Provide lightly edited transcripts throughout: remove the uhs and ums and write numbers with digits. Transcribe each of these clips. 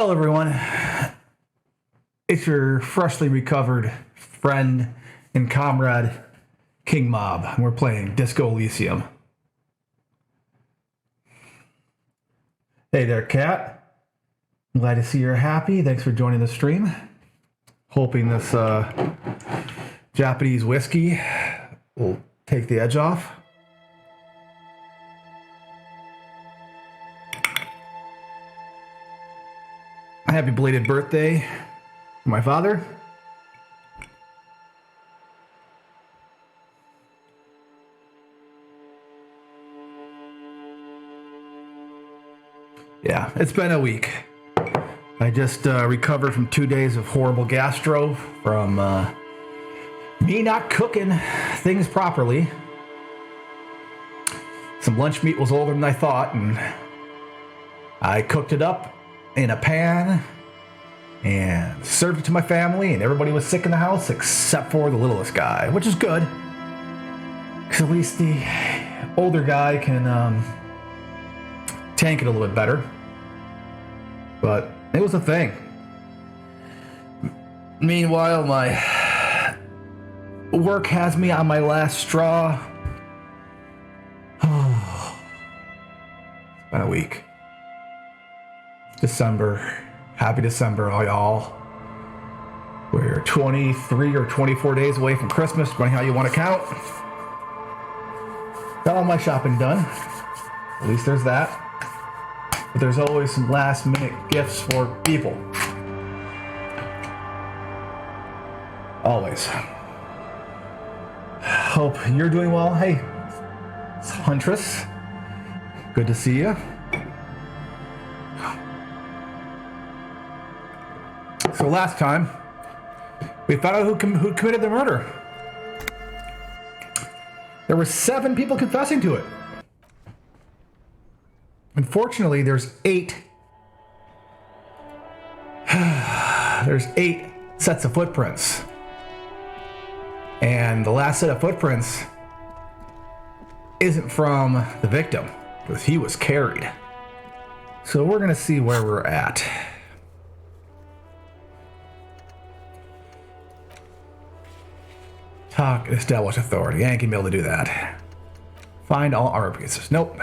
Hello, everyone. It's your freshly recovered friend and comrade, King Mob, and we're playing Disco Elysium. Hey there, Cat. I'm glad to see you're happy. Thanks for joining the stream. Hoping this Japanese whiskey will take the edge off. Happy belated birthday, my father. Yeah, it's been a week. I just recovered from 2 days of horrible gastro from me not cooking things properly. Some lunch meat was older than I thought, and I cooked it up in a pan and served it to my family, and everybody was sick in the house except for the littlest guy, which is good because at least the older guy can tank it a little bit better. But it was a thing. Meanwhile, my work has me on my last straw. It's been a week. December. Happy December, all y'all. We're 23 or 24 days away from Christmas, depending how you want to count. Got all my shopping done. At least there's that. But there's always some last minute gifts for people. Always. Hope you're doing well. Hey, it's Huntress. Good to see you. So last time, we found out who committed the murder. There were 7 people confessing to it. Unfortunately, there's 8. There's 8 sets of footprints. And the last set of footprints isn't from the victim, because he was carried. So we're going to see where we're at. Talk and establish authority. I ain't gonna be able to do that. Find all armor pieces. Nope.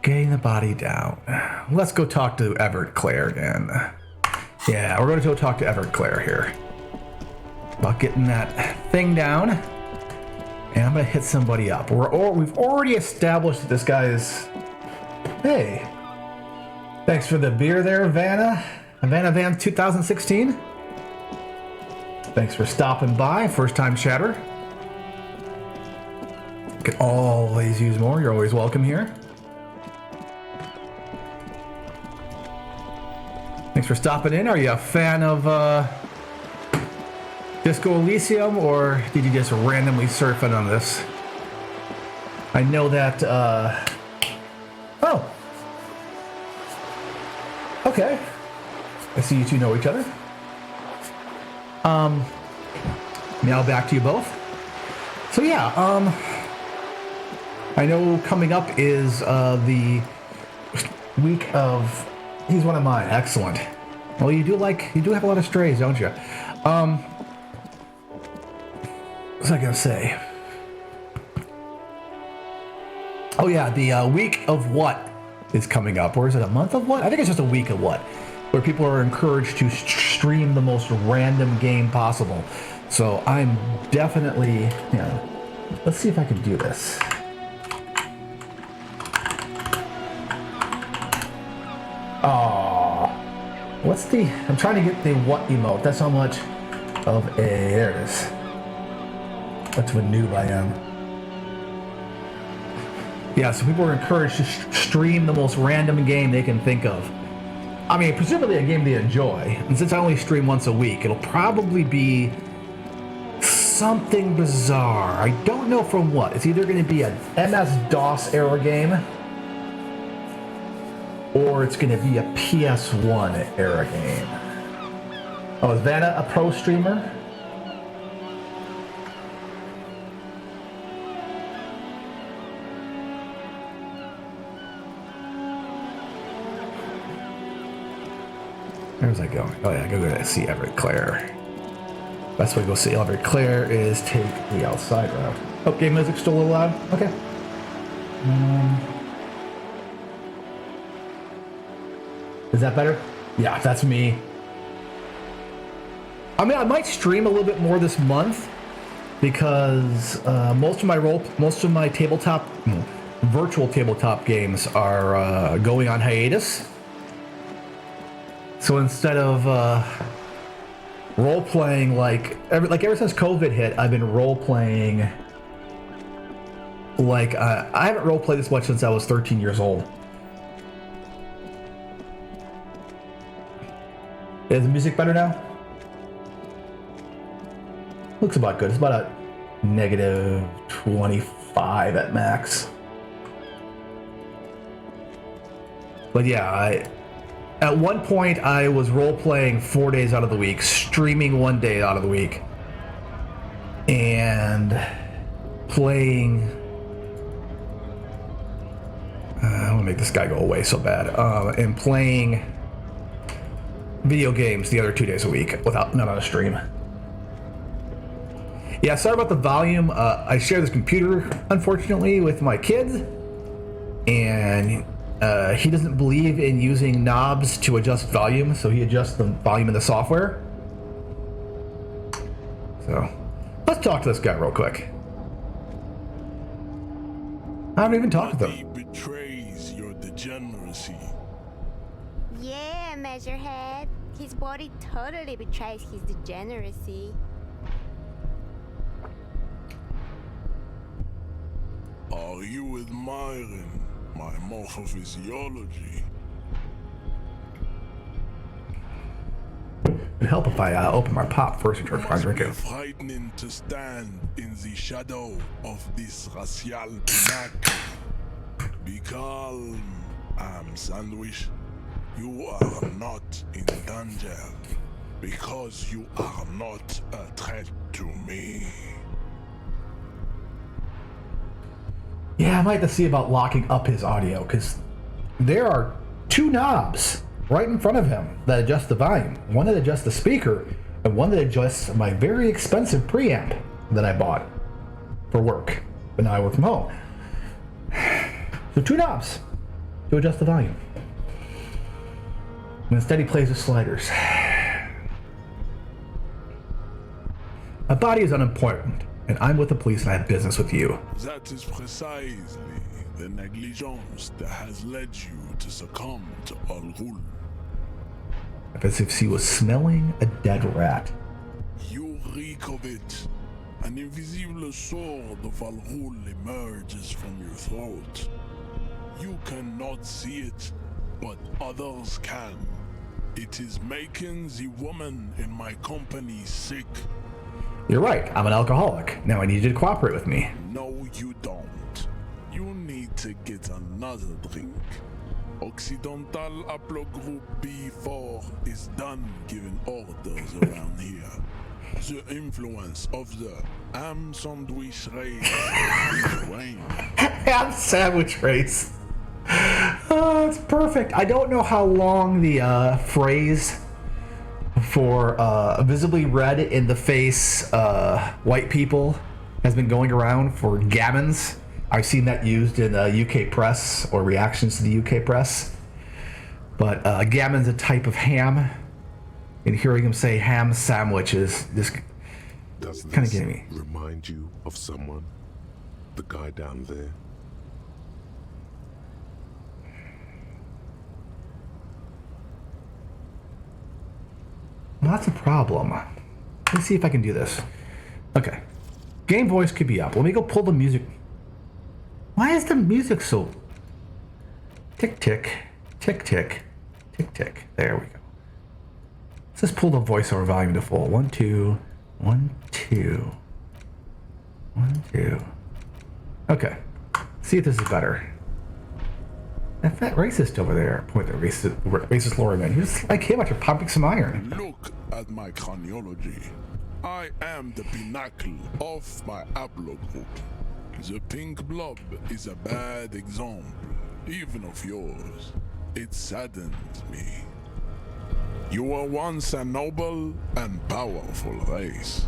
Getting the body down. Let's go talk to Everett Clare again. Yeah, we're going to go talk to Everett Clare here. About getting that thing down. And I'm gonna hit somebody up. We've already established that this guy is... Hey. Thanks for the beer there, Vanna. Vanna Van 2016. Thanks for stopping by, first time chatter. Can always use more, you're always welcome here. Thanks for stopping in. Are you a fan of Disco Elysium, or did you just randomly surf in on this? I know that, oh. Okay. I see you two know each other. Now back to you both. So yeah, I know coming up is the week of... He's one of mine. Excellent. Well, you do have a lot of strays, don't you? What was I gonna say? Oh yeah, the week of what is coming up, or is it a month of what? I think it's just a week of what, where people are encouraged to stream the most random game possible. So I'm definitely, let's see if I can do this. Oh, what's the, I'm trying to get the what emote. That's how much of a, there it is. Much of a noob I am. Yeah, so people are encouraged to stream the most random game they can think of. I mean, presumably a game they enjoy. And since I only stream once a week, it'll probably be something bizarre. I don't know from what. It's either going to be an MS-DOS era game, or it's going to be a PS1 era game. Oh, is Vanna a pro streamer? was I going? Oh yeah, go see Everett Clare. Best way to go see Everett Clare is take the outside route. Oh, game music's still a little loud? Okay. Is that better? Yeah, that's me. I mean, I might stream a little bit more this month because most of my virtual tabletop games are going on hiatus. So instead of role playing ever since COVID hit, I've been role playing I haven't role played this much since I was 13 years old. Is the music better now? Looks about good. It's about a negative 25 at max. But yeah, at one point I was role playing 4 days out of the week, streaming 1 day out of the week, and playing. I want to make this guy go away so bad. And playing video games the other 2 days a week not on a stream. Yeah, sorry about the volume. I share this computer, unfortunately, with my kids, and he doesn't believe in using knobs to adjust volume, so he adjusts the volume in the software. So, let's talk to this guy real quick. I haven't even talked to him. He betrays your degeneracy. Yeah, Measurehead. His body totally betrays his degeneracy. Are you admiring my morphophysiology? It'd help if I open my pop first and try to drink it. Frightening to stand in the shadow of this racial pinnacle. Be calm, Sandwich. You are not in danger because you are not a threat to me. Yeah, I might have to see about locking up his audio, because there are two knobs right in front of him that adjust the volume. One that adjusts the speaker, and one that adjusts my very expensive preamp that I bought for work, but now I work from home. So two knobs to adjust the volume. And instead he plays with sliders. My body is unimportant, and I'm with the police and I have business with you. That is precisely the negligence that has led you to succumb to Al Ghul. As if he was smelling a dead rat. You reek of it. An invisible sword of Al Ghul emerges from your throat. You cannot see it, but others can. It is making the woman in my company sick. You're right, I'm an alcoholic. Now I need you to cooperate with me. No, you don't. You need to get another drink. Occidental Haplogroup B4 is done giving orders around here. The influence of the ham sandwich race is reign. Ham sandwich race. Oh, it's perfect. I don't know how long the phrase for visibly red in the face white people has been going around for gammons. I've seen that used in UK press or reactions to the UK press. But gammon's a type of ham, and hearing him say ham sandwich is just kind of getting me. Remind you of someone? The guy down there? Well, that's a problem. Let's see if I can do this. Okay. Game voice could be up. Let me go pull the music. Why is the music so... Tick, tick, tick, tick, tick, tick. There we go. Let's just pull the voiceover volume to full. 1, 2, 1, 2, 1, 2. Okay. See if this is better. That fat racist over there. Point the racist Laura man. You're just like him after pumping some iron. Look at my craniology. I am the pinnacle of my haplogroup. The pink blob is a bad example, even of yours. It saddens me. You were once a noble and powerful race.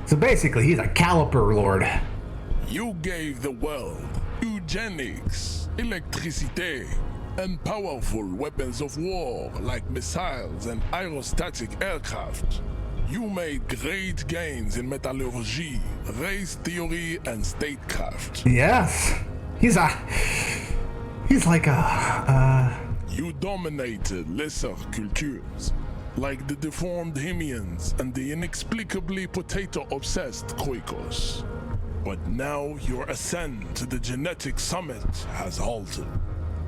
So basically, he's a caliper lord. You gave the world eugenics, electricity, and powerful weapons of war like missiles and aerostatic aircraft. You made great gains in metallurgy, race theory, and statecraft. Yes. He's like a, You dominated lesser cultures, like the deformed Hemians and the inexplicably potato-obsessed Quakos. But now your ascent to the genetic summit has halted.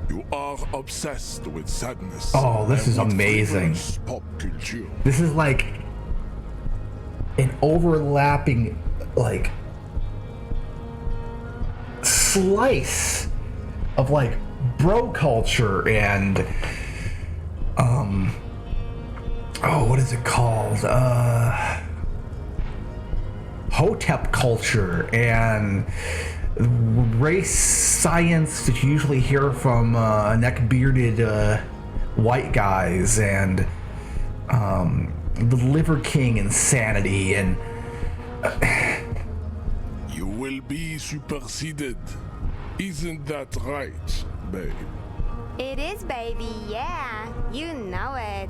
You are obsessed with sadness. Oh, this and is with amazing. frivolous pop culture. this is like an overlapping, like, slice of, like, bro culture and, what is it called? Hotep culture and race science that you usually hear from neck-bearded white guys, and the Liver King insanity, and You will be superseded. Isn't that right, babe? It is, baby, yeah. You know it.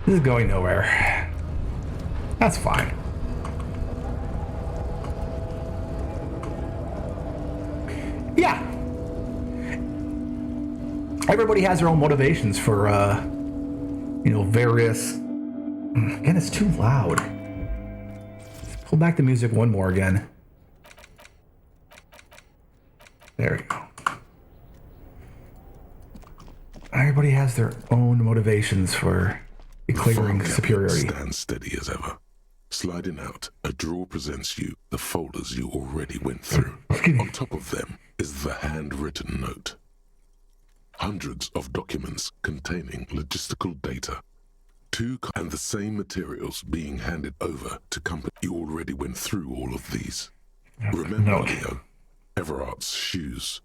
this is going nowhere. That's fine. Yeah. Everybody has their own motivations for, various... Again, it's too loud. Pull back the music one more again. There we go. Everybody has their own motivations for declaring File superiority. cabinet stands steady as ever. Sliding out, a drawer presents you the folders you already went through. On top of them is the handwritten note. Hundreds of documents containing logistical data. And the same materials being handed over to company. You already went through all of these. Remember, Note. Leo, Everart's shoes.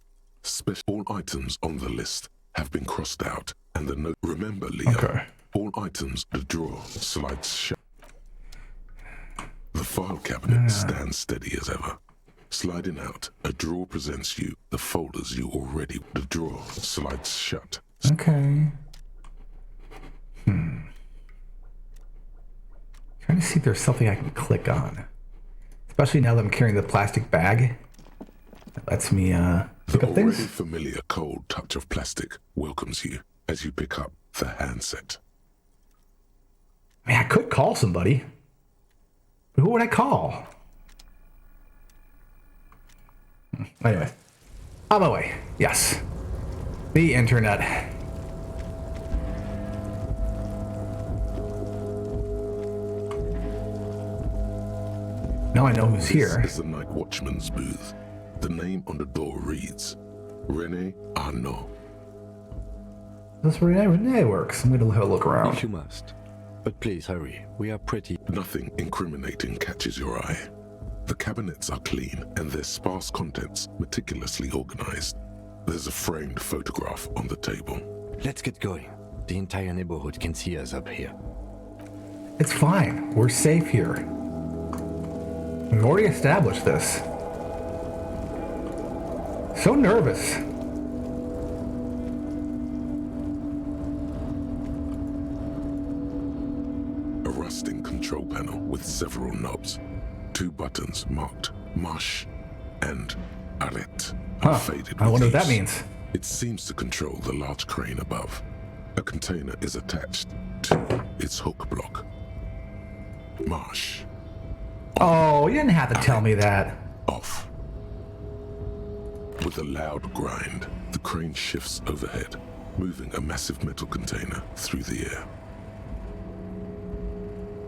All items on the list have been crossed out, and the note. Remember, Leo, Okay. all items. The drawer slides shut. The file cabinet stands steady as ever. Sliding out, a drawer presents you the folders you already. The drawer slides shut. Okay. Trying to see if there's something I can click on. Especially now that I'm carrying the plastic bag. That lets me pick The up already things. familiar cold touch of plastic welcomes you as you pick up the handset. I mean, I could call somebody. But who would I call? Anyway. On my way. Yes. The internet. Now I know who's here. This is the night watchman's booth. The name on the door reads Rene Arnaud. That's where Renee works. I'm gonna have a look around. If you must. But please hurry. We are pretty... Nothing incriminating catches your eye. The cabinets are clean and their sparse contents meticulously organized. There's a framed photograph on the table. Let's get going. The entire neighborhood can see us up here. It's fine. We're safe here. We've already established this. So nervous. A rusting control panel with several knobs. 2 buttons marked Marche and Arrête are faded I with wonder what that use. means. It seems to control the large crane above. A container is attached to its hook block. Marche Oh, you didn't have to tell me that. off. With a loud grind, the crane shifts overhead, moving a massive metal container through the air.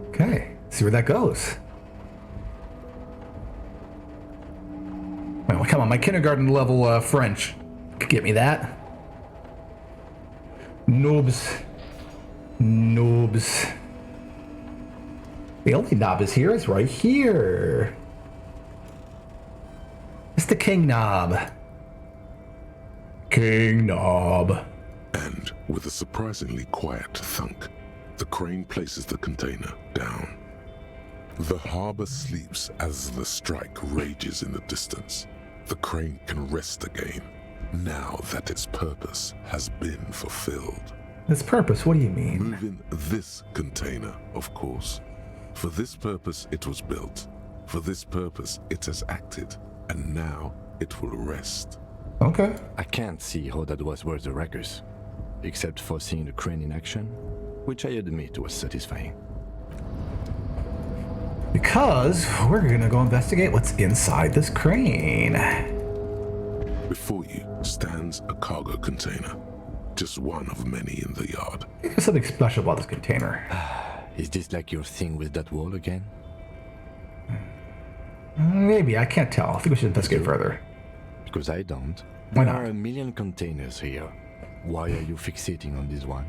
Okay, see where that goes. Well, come on, my kindergarten level French could get me that. Noobs. Noobs. The only knob is here. It's right here. It's the king knob. King knob. And With a surprisingly quiet thunk, the crane places the container down. The harbor sleeps as the strike rages in the distance. The crane can rest again, now that its purpose has been fulfilled. Its purpose? What do you mean? Moving this container, of course. For this purpose it was built. For this purpose it has acted. And now it will rest. Okay. I can't see how that was worth the wreckers, except for seeing the crane in action, which I admit was satisfying. Because we're gonna go investigate what's inside this crane. Before you stands a cargo container. Just one of many in the yard. There's something special about this container. Is this like your thing with that wall again? Maybe, I can't tell. I think we should investigate further. Because I don't. Why There not? are a million containers here. Why are you fixating on this one?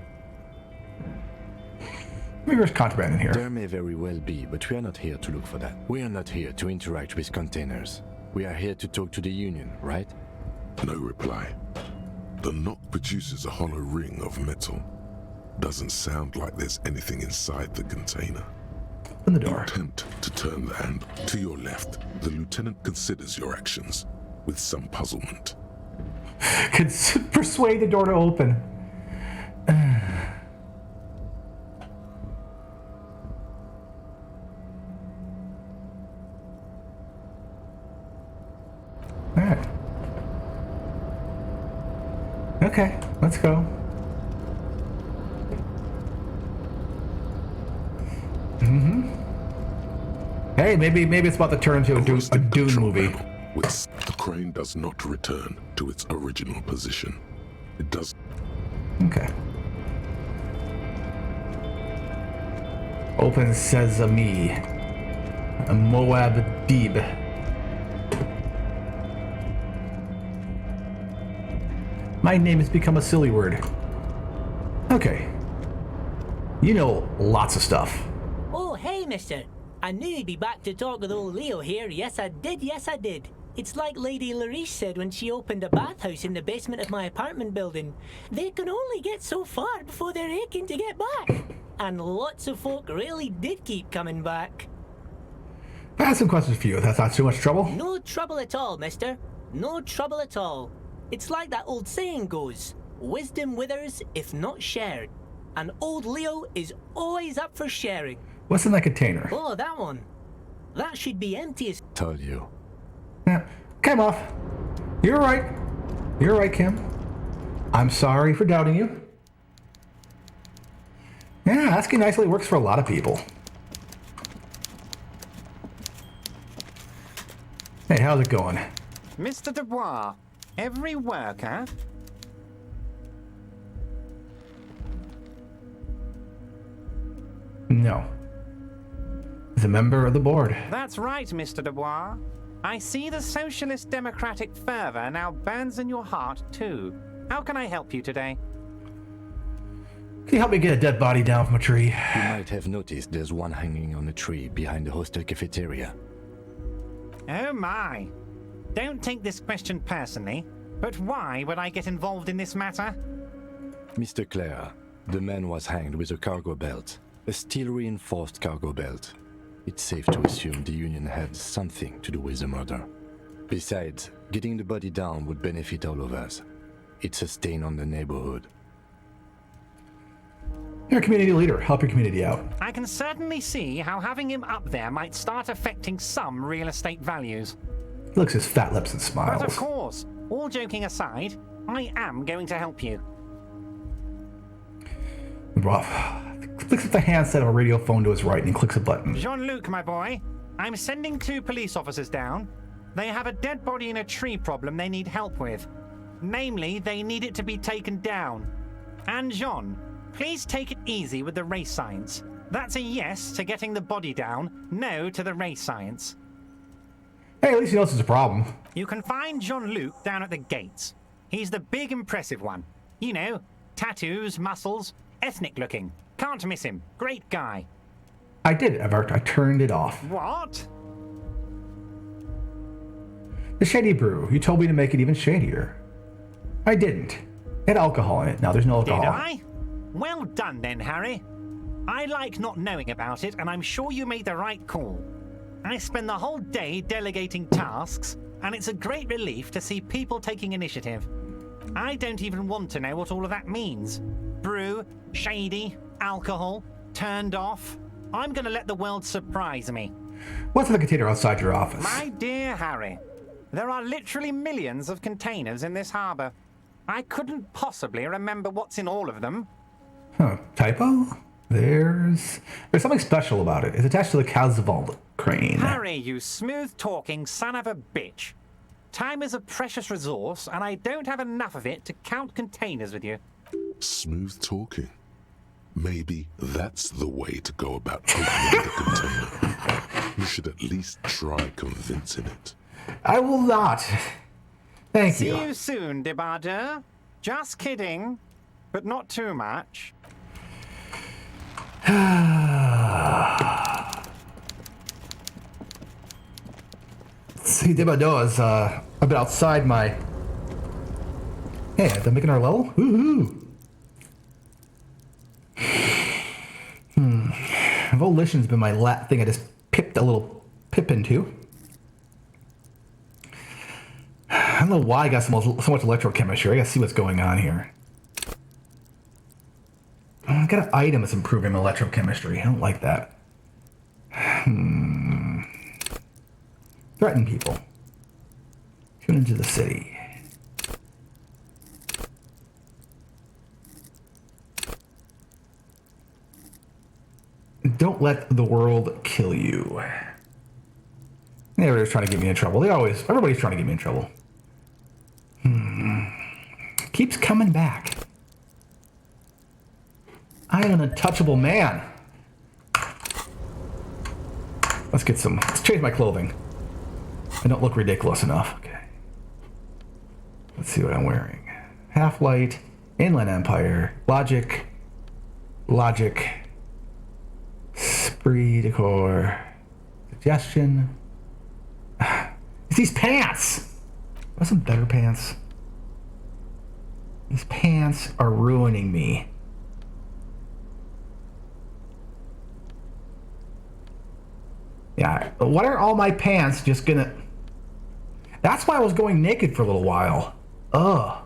Maybe there's contraband in here. There may very well be, but we are not here to look for that. We are not here to interact with containers. We are here to talk to the Union, right? No reply. The knock produces a hollow ring of metal. Doesn't sound like there's anything inside the container. Open the door. Attempt to turn the handle. To your left, the lieutenant considers your actions with some puzzlement. Could persuade the door to open. Alright. Okay, let's go. Hey, maybe it's about to turn into a Dune Control movie. panel with the crane does not return to its original position. It does. Okay. Open Sesame. A Moab Deeb. My name has become a silly word. Okay. You know lots of stuff. Oh, hey, mister. I knew you'd be back to talk with old Leo here. Yes, I did. It's like Lady Larice said when she opened a bathhouse in the basement of my apartment building. They can only get so far before they're aching to get back. And lots of folk really did keep coming back. I have some questions for you. That's not too much trouble. No trouble at all, mister. No trouble at all. It's like that old saying goes, wisdom withers if not shared. And old Leo is always up for sharing. What's in that container? Oh, that one. That should be empty as... Told you. Yeah. Kim off. You're right. You're right, Kim. I'm sorry for doubting you. Yeah, asking nicely works for a lot of people. Hey, how's it going? Mr. Dubois, every worker... No. He's a member of the board. That's right, Mr. Dubois. I see the socialist democratic fervor now burns in your heart, too. How can I help you today? Can you help me get a dead body down from a tree? You might have noticed there's one hanging on a tree behind the hostel cafeteria. Oh my. Don't take this question personally, but why would I get involved in this matter? Mr. Clare, the man was hanged with a cargo belt. A steel-reinforced cargo belt. It's safe to assume the Union had something to do with the murder. Besides, getting the body down would benefit all of us. It's a stain on the neighborhood. You're a community leader. Help your community out. I can certainly see how having him up there might start affecting some real estate values. He licks his fat lips and But of smiles. course, all joking aside, I am going to help you. Rough. Clicks at the handset of a radio phone to his right and clicks a button. Jean-Luc, my boy, I'm sending 2 police officers down. They have a dead body in a tree problem they need help with. Namely, they need it to be taken down. And Jean, please take it easy with the race science. That's a yes to getting the body down, no to the race science. Hey, at least he knows there's a problem. You can find Jean-Luc down at the gates. He's the big impressive one. You know, tattoos, muscles, ethnic looking. Can't miss him. Great guy. I did it, Everett. I turned it off. What? The Shady Brew. You told me to make it even shadier. I didn't. It had alcohol in it. Now there's no alcohol. Did I? Well done then, Harry. I like not knowing about it, and I'm sure you made the right call. I spend the whole day delegating tasks, and it's a great relief to see people taking initiative. I don't even want to know what all of that means. Brew, shady, alcohol, turned off. I'm going to let the world surprise me. What's in the container outside your office? My dear Harry, there are literally millions of containers in this harbour. I couldn't possibly remember what's in all of them. Huh, typo? There's something special about it. It's attached to the Casvault crane. Harry, you smooth-talking son of a bitch. Time is a precious resource, and I don't have enough of it to count containers with you. Smooth talking. Maybe that's the way to go about opening the container. You should at least try convincing it. I will not. Thank See you. you soon, Debardeur. Just kidding, but not too much. See, Debardeur is a bit outside my... Hey, they're making our level? Woohoo! Volition's been my thing I just pipped a little pip into. I don't know why I got so much electrochemistry. I gotta see what's going on here. I got an item that's improving electrochemistry. I don't like that. Threaten people. Tune into the city. Don't let the world kill you. Everybody's trying to get me in trouble. Everybody's trying to get me in trouble. Keeps coming back. I am an untouchable man. Let's change my clothing. I don't look ridiculous enough. Okay. Let's see what I'm wearing. Half-Light, Inland Empire, Logic, Spree Decor, Suggestion. It's these pants! Want some better pants? These pants are ruining me. Yeah, what are all my pants just gonna... That's why I was going naked for a little while. Ugh.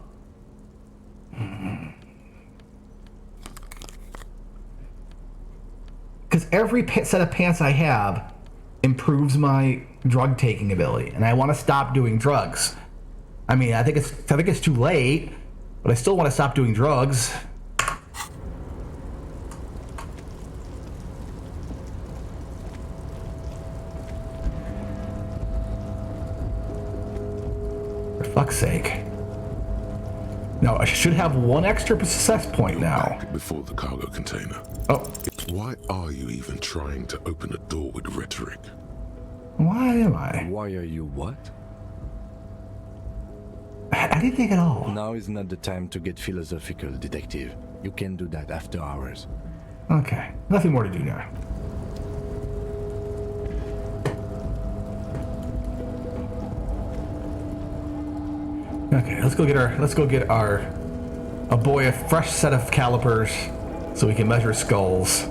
Because every set of pants I have improves my drug taking ability, and I want to stop doing drugs. I mean, I think it's too late, but I still want to stop doing drugs. For fuck's sake. No, I should have one extra success point now. Back before the cargo container. Oh. Why are you even trying to open a door with rhetoric? Why am I? Why are you what? Anything at all. Now is not the time to get philosophical, detective. You can do that after hours. Okay, nothing more to do now. Okay, let's go get a boy a fresh set of calipers so we can measure skulls.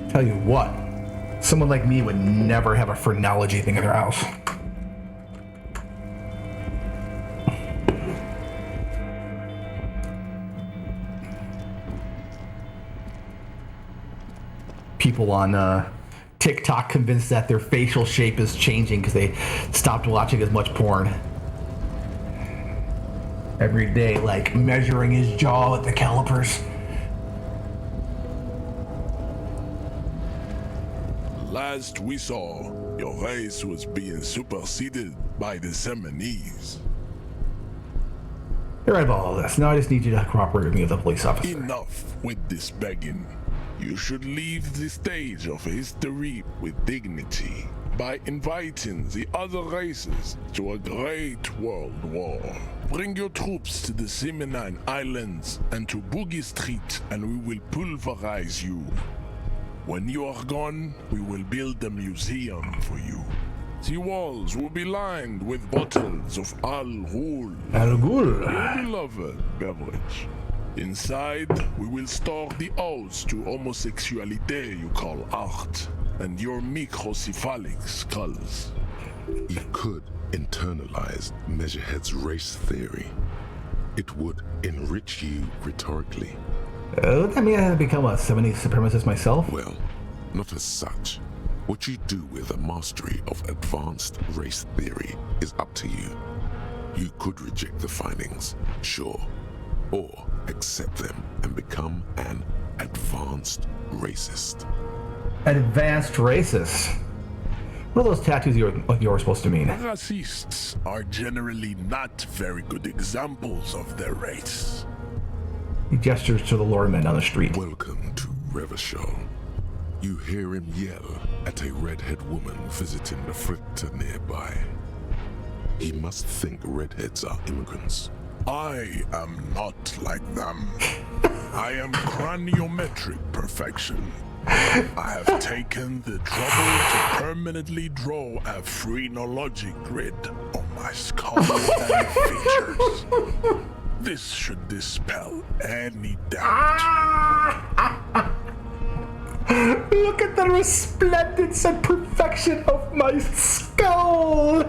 Tell you what, someone like me would never have a phrenology thing in their house. People on TikTok convinced that their facial shape is changing because they stopped watching as much porn. Every day, like measuring his jaw with the calipers. Last we saw, your race was being superseded by the Seminese. You're right about all this. Now I just need you to cooperate with me with the police officer. Enough with this begging. You should leave the stage of history with dignity by inviting the other races to a great world war. Bring your troops to the Seminine Islands and to Boogie Street, and we will pulverize you. When you are gone, we will build a museum for you. The walls will be lined with bottles of Al Ghul, Al Ghul. your beloved beverage. Inside, we will store the odes to homosexuality you call art, and your microcephalic skulls. You could internalize Measurehead's race theory. It would enrich you rhetorically. Would that mean I have to become a 70s supremacist myself? Well, not as such. What you do with a mastery of advanced race theory is up to you. You could reject the findings, sure, or accept them and become an advanced racist. Advanced racist. What are those tattoos of yours supposed to mean? Racists are generally not very good examples of their race. He gestures to the lordman on the street. Welcome to Revachol. You hear him yell at a redhead woman visiting the fritter nearby. He must think redheads are immigrants. I am not like them. I am craniometric perfection. I have taken the trouble to permanently draw a phrenologic grid on my skull and features. This should dispel any doubt. Look at the resplendence and perfection of my skull!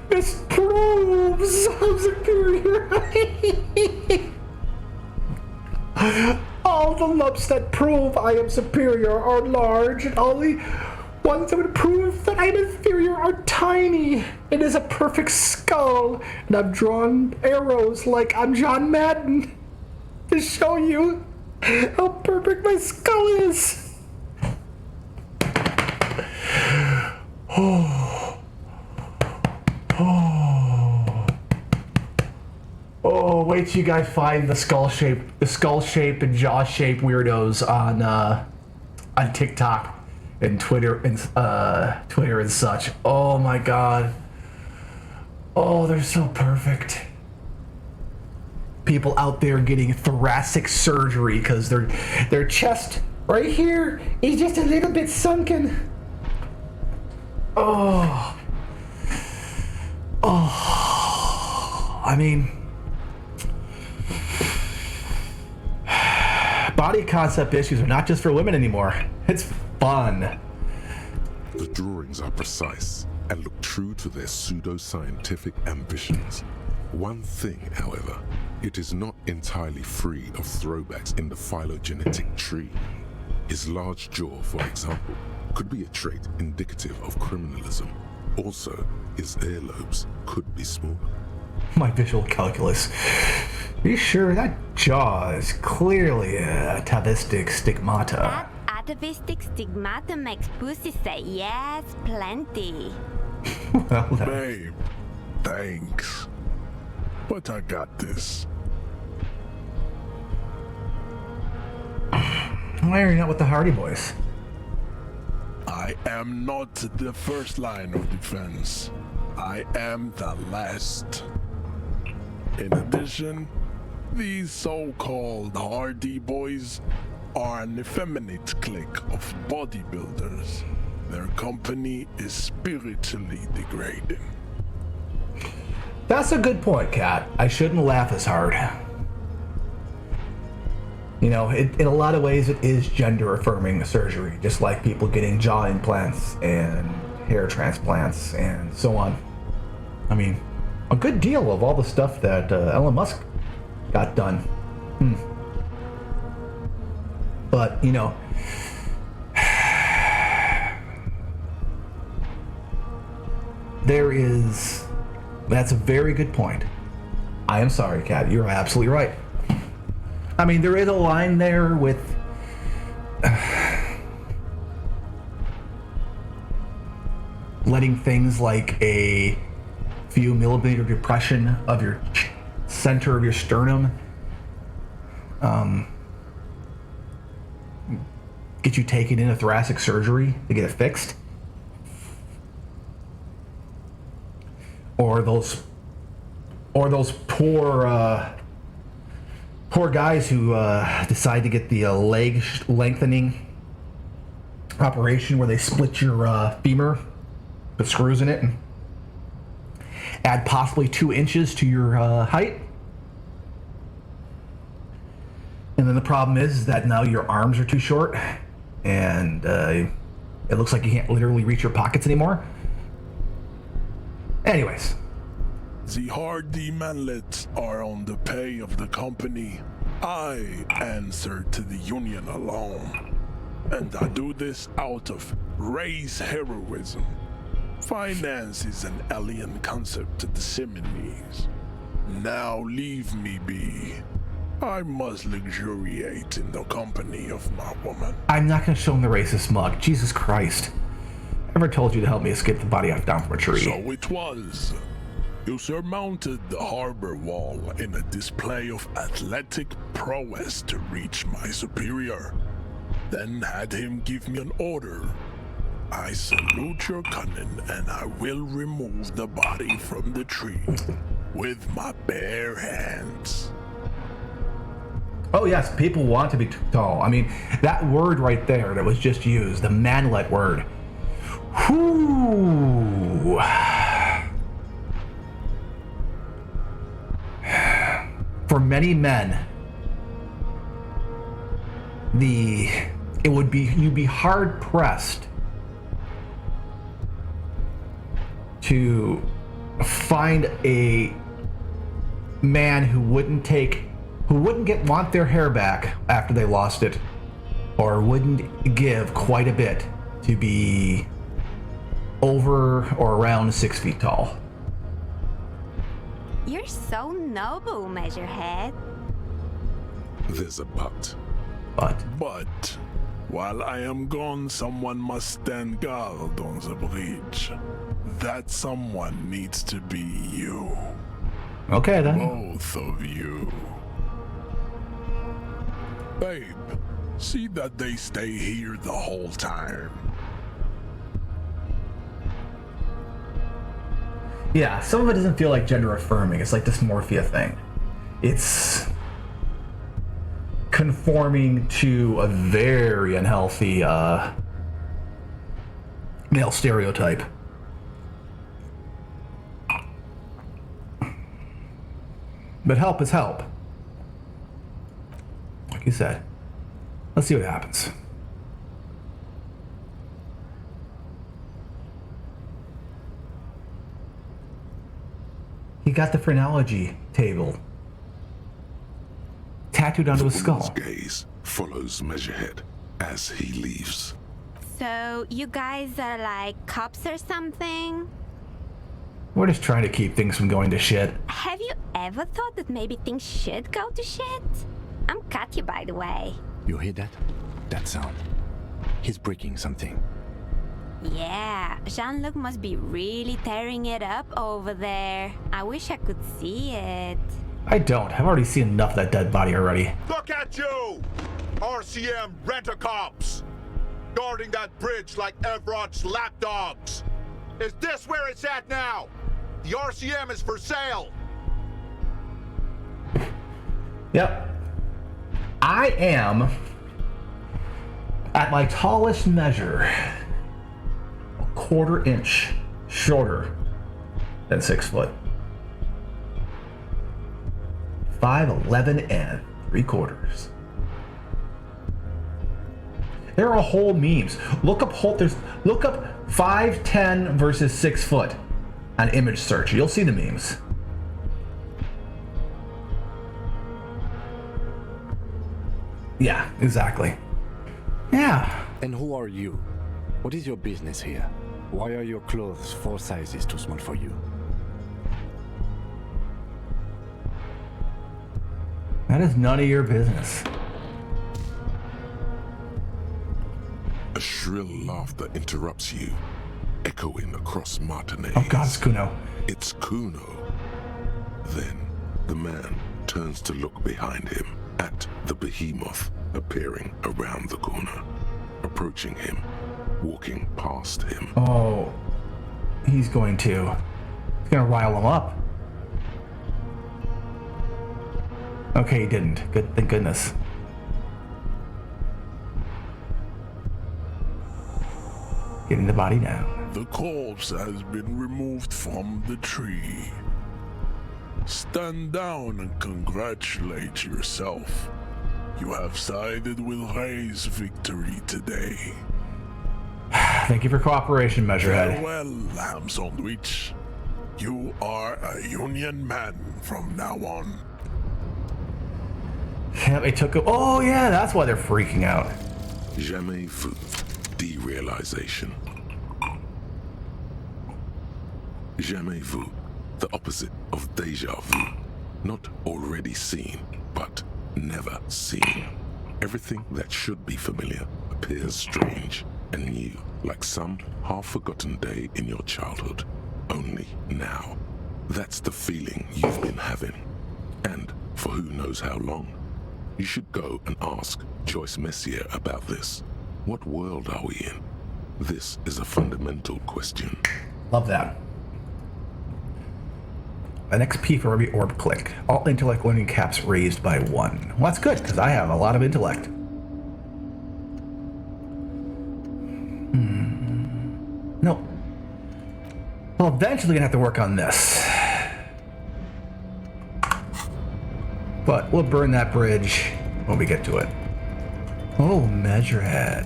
This proves I'm superior. All the lumps that prove I am superior are large, and all the ones that would prove that I'm inferior are tiny. It is a perfect skull, and I've drawn arrows like I'm John Madden to show you how perfect my skull is. Oh, wait till you guys find the skull shape and jaw shape weirdos on TikTok and Twitter and such. Oh my god. Oh, they're so perfect. People out there getting thoracic surgery because their chest right here is just a little bit sunken. Oh. I mean, body concept issues are not just for women anymore. It's fun. The drawings are precise and look true to their pseudo-scientific ambitions. One thing, however, it is not entirely free of throwbacks in the phylogenetic tree. His large jaw, for example, could be a trait indicative of criminalism. Also, his earlobes could be small. My visual calculus. Are you sure that jaw is clearly a atavistic stigmata? That atavistic stigmata makes pussy say yes, plenty. Well, that, Babe, thanks. But I got this. why are you not with the Hardy Boys? I am not the first line of defense. I am the last. In addition, these so-called Hardy Boys are an effeminate clique of bodybuilders. Their company is spiritually degrading. That's a good point, Kat. I shouldn't laugh as hard. You know, in a lot of ways, it is gender-affirming surgery, just like people getting jaw implants and hair transplants and so on. I mean, a good deal of all the stuff that Elon Musk got done. But, you know, that's a very good point. I am sorry, Kat, you're absolutely right. I mean, there is a line there with letting things like a few millimeter depression of your center of your sternum get you taken into thoracic surgery to get it fixed. Or those poor guys who decide to get the leg lengthening operation where they split your femur, put screws in it, and add possibly 2 inches to your height. And then the problem is that now your arms are too short, and it looks like you can't literally reach your pockets anymore. Anyways. The hardy manlets are on the pay of the company. I answer to the union alone. And I do this out of race heroism. Finance is an alien concept to the Seminoles. Now leave me be. I must luxuriate in the company of my woman. I'm not going to show him the racist mug. Jesus Christ. I never told you to help me escape the body I found from a tree. So it was. You surmounted the harbor wall in a display of athletic prowess to reach my superior. Then had him give me an order. I salute your cunning, and I will remove the body from the tree with my bare hands. Oh yes, people want to be tall. I mean, that word right there that was just used, the manlet word. Whoo! For many men, you'd be hard pressed to find a man who wouldn't want their hair back after they lost it, or wouldn't give quite a bit to be over or around 6 feet tall. You're so noble, Measurehead. There's a but. But while I am gone, someone must stand guard on the bridge. That someone needs to be you. Okay then. Both of you. Babe, see that they stay here the whole time. Yeah, some of it doesn't feel like gender affirming. It's like dysmorphia thing. It's conforming to a very unhealthy male stereotype. But help is help. Like you said. Let's see what happens. He got the phrenology table tattooed onto his skull. The woman's gaze follows Measurehead as he leaves. So, you guys are like cops or something? We're just trying to keep things from going to shit. Have you ever thought that maybe things should go to shit? I'm Katya, by the way. You hear that? That sound. He's breaking something. Yeah, Jean-Luc must be really tearing it up over there. I wish I could see it. I don't. I've already seen enough of that dead body already. Look at you! RCM rent-a-cops! Guarding that bridge like Everett's lapdogs! Is this where it's at now? The RCM is for sale! Yep. I am, at my tallest measure, a 1/4 inch shorter than 6 foot. 5'11" and 3/4. There are whole memes. Look up 5'10" versus 6 foot on image search. You'll see the memes. Yeah, exactly. Yeah. And who are you? What is your business here? Why are your clothes 4 sizes too small for you? That is none of your business. A shrill laughter interrupts you, echoing across Martinez. Oh God, it's Kuno. It's Kuno. Then the man turns to look behind him at the behemoth appearing around the corner, approaching him, walking past him. Oh, he's going to rile him up. Okay, he didn't. Good, thank goodness. Getting the body down. The corpse has been removed from the tree. Stand down and congratulate yourself. You have sided with Ray's victory today. Thank you for cooperation, Measurehead. Farewell, ham sandwich. You are a Union man from now on. Yeah, they took. Oh yeah, that's why they're freaking out. Jamais vu. Derealization. Jamais vu. The opposite of déjà vu. Not already seen, but never seen. Everything that should be familiar appears strange and new, like some half-forgotten day in your childhood. Only now. That's the feeling you've been having. And for who knows how long. You should go and ask Joyce Messier about this. What world are we in? This is a fundamental question. Love that. An XP for every orb click. All intellect learning caps raised by 1. Well, that's good, because I have a lot of intellect. No. Well, eventually gonna have to work on this. But we'll burn that bridge when we get to it. Oh, Measurehead.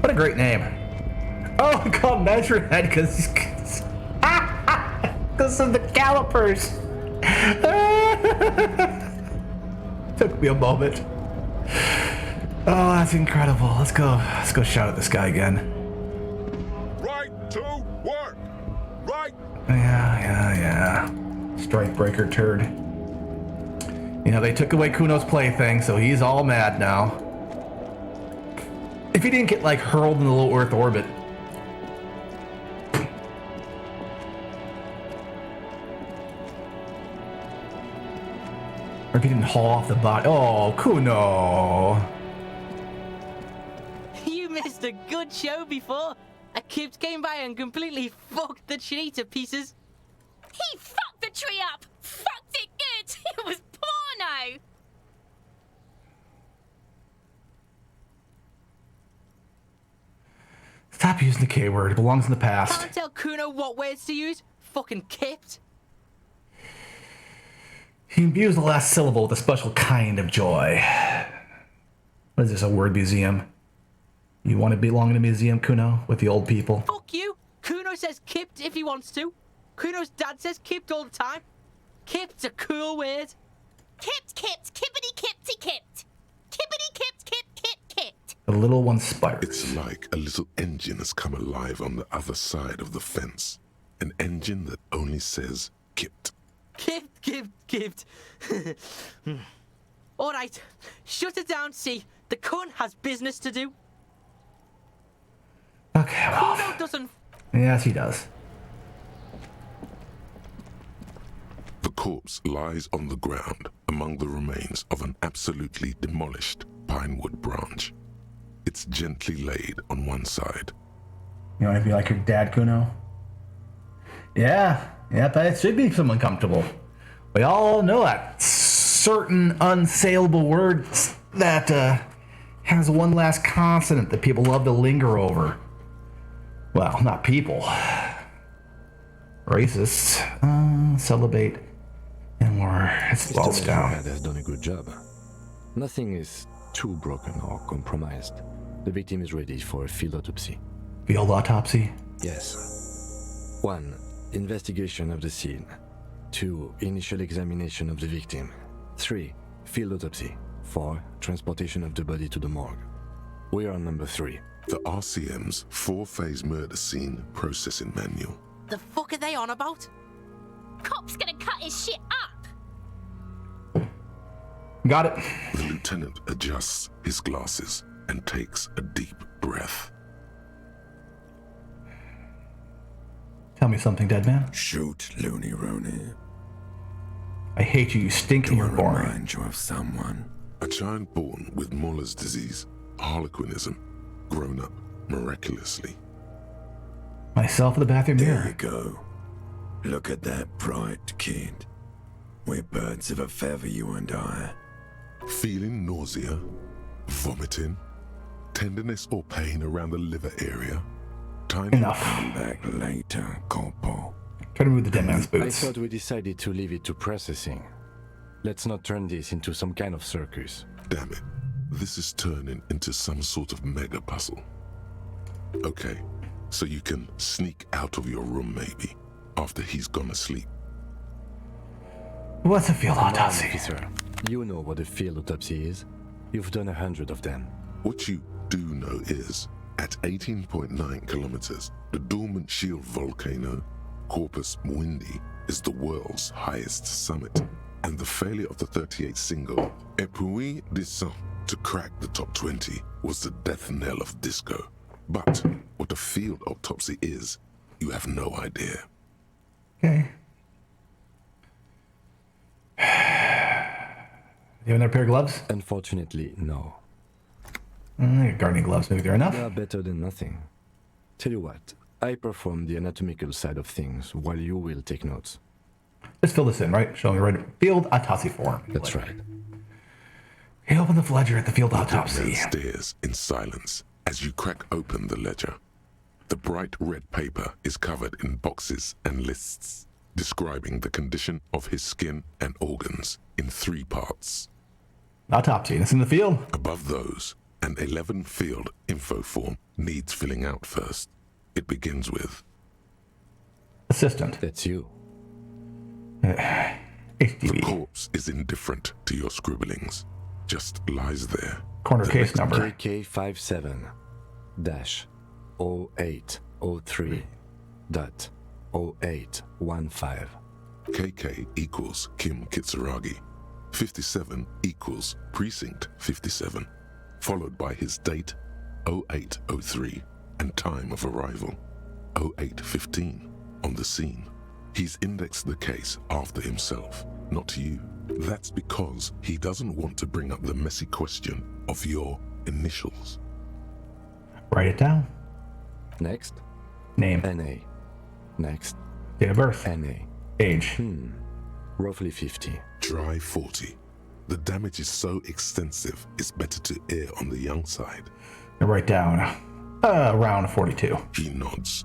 What a great name. Oh, we call him Measurehead because of the calipers. Took me a moment. Oh, that's incredible. Let's go shout at this guy again. Right to work. Right. Yeah. Strikebreaker turd. You know, they took away Kuno's plaything, so he's all mad now. If he didn't get, like, hurled in the low Earth orbit. Or if he didn't haul off the body. Oh, Kuno! You missed a good show before. A kid came by and completely fucked the tree to pieces. He fucked the tree up! Fucked it good! It was porno! Stop using the K word. It belongs in the past. Can't tell Kuno what words to use? Fucking kipped. He imbues the last syllable with a special kind of joy. What is this, a word museum? You want to belong in a museum, Kuno, with the old people? Fuck you! Kuno says kipped if he wants to. Kuno's dad says kipped all the time. Kipped's a cool word. Kipped, kippity kippty kipped. Kippity kipped, kipped. The little one spires. It's like a little engine has come alive on the other side of the fence. An engine that only says kipped. Kipped. All right, shut it down, see. The cunt has business to do. Okay, well. Kuno doesn't... Yes, he does. The corpse lies on the ground among the remains of an absolutely demolished pinewood branch. It's gently laid on one side. You want to be like your dad, Kuno? Yeah, but it should be someone comfortable. We all know that certain unsaleable word that has one last consonant that people love to linger over. Well, not people. Racists. Celebrate. And it's falls down. has done a good job. Nothing is too broken or compromised. The victim is ready for a field autopsy. Field autopsy? Yes. 1. Investigation of the scene. 2. Initial examination of the victim. 3. Field autopsy. 4. Transportation of the body to the morgue. We are on number 3. The RCM's 4-phase murder scene processing manual. The fuck are they on about? Cop's gonna cut his shit up! Got it. The lieutenant adjusts his glasses and takes a deep breath. Tell me something, dead man. Shoot, Looney Rooney. I hate you, you stink, and you're boring. Remind you of someone. A child born with Muller's disease, harlequinism, grown up miraculously. Myself in the bathroom There mirror. you go. Look at that bright kid. We're birds of a feather, you and I. Feeling nausea, vomiting, tenderness or pain around the liver area. Time Enough. Come back later, Corporal. Try to move the dead man's I boots. thought we decided to leave it to processing. Let's not turn this into some kind of circus. Damn it. This is turning into some sort of mega puzzle. Okay, so you can sneak out of your room maybe, after he's gone to sleep. What's a field Come on, autopsy? officer. You know what a field autopsy is. You've done 100 of them. What you do know is, at 18.9 kilometers, the dormant shield volcano, Corpus Mundi, is the world's highest summit, and the failure of the 38 single, Epui Descent, to crack the top 20 was the death knell of disco. But what a field autopsy is, you have no idea. Okay. You have another pair of gloves? Unfortunately, no. Gardening gloves, maybe they're enough. They are better than nothing. Tell you what, I perform the anatomical side of things while you will take notes. Let's fill this in, right? Show me right. Field autopsy form. That's right. Okay, open the ledger at the field Man autopsy. stares in silence as you crack open the ledger. The bright red paper is covered in boxes and lists, describing the condition of his skin and organs in 3 parts. Autopsy. And it's in the field. Above those, an 11-field info form needs filling out first. It begins with Assistant. That's you. the HDV. corpse is indifferent to your scribblings, just lies there. Corner The case next number. KK57-0803.0815. KK equals Kim Kitsuragi. 57 equals Precinct 57, followed by his date 0803 and time of arrival 0815 on the scene. He's indexed the case after himself, not you. That's because he doesn't want to bring up the messy question of your initials. Write it down. Next, Name. NA. Next, Date of birth. NA. Age. Roughly 50. Try 40. The damage is so extensive, it's better to err on the young side. And write down around 42. He nods.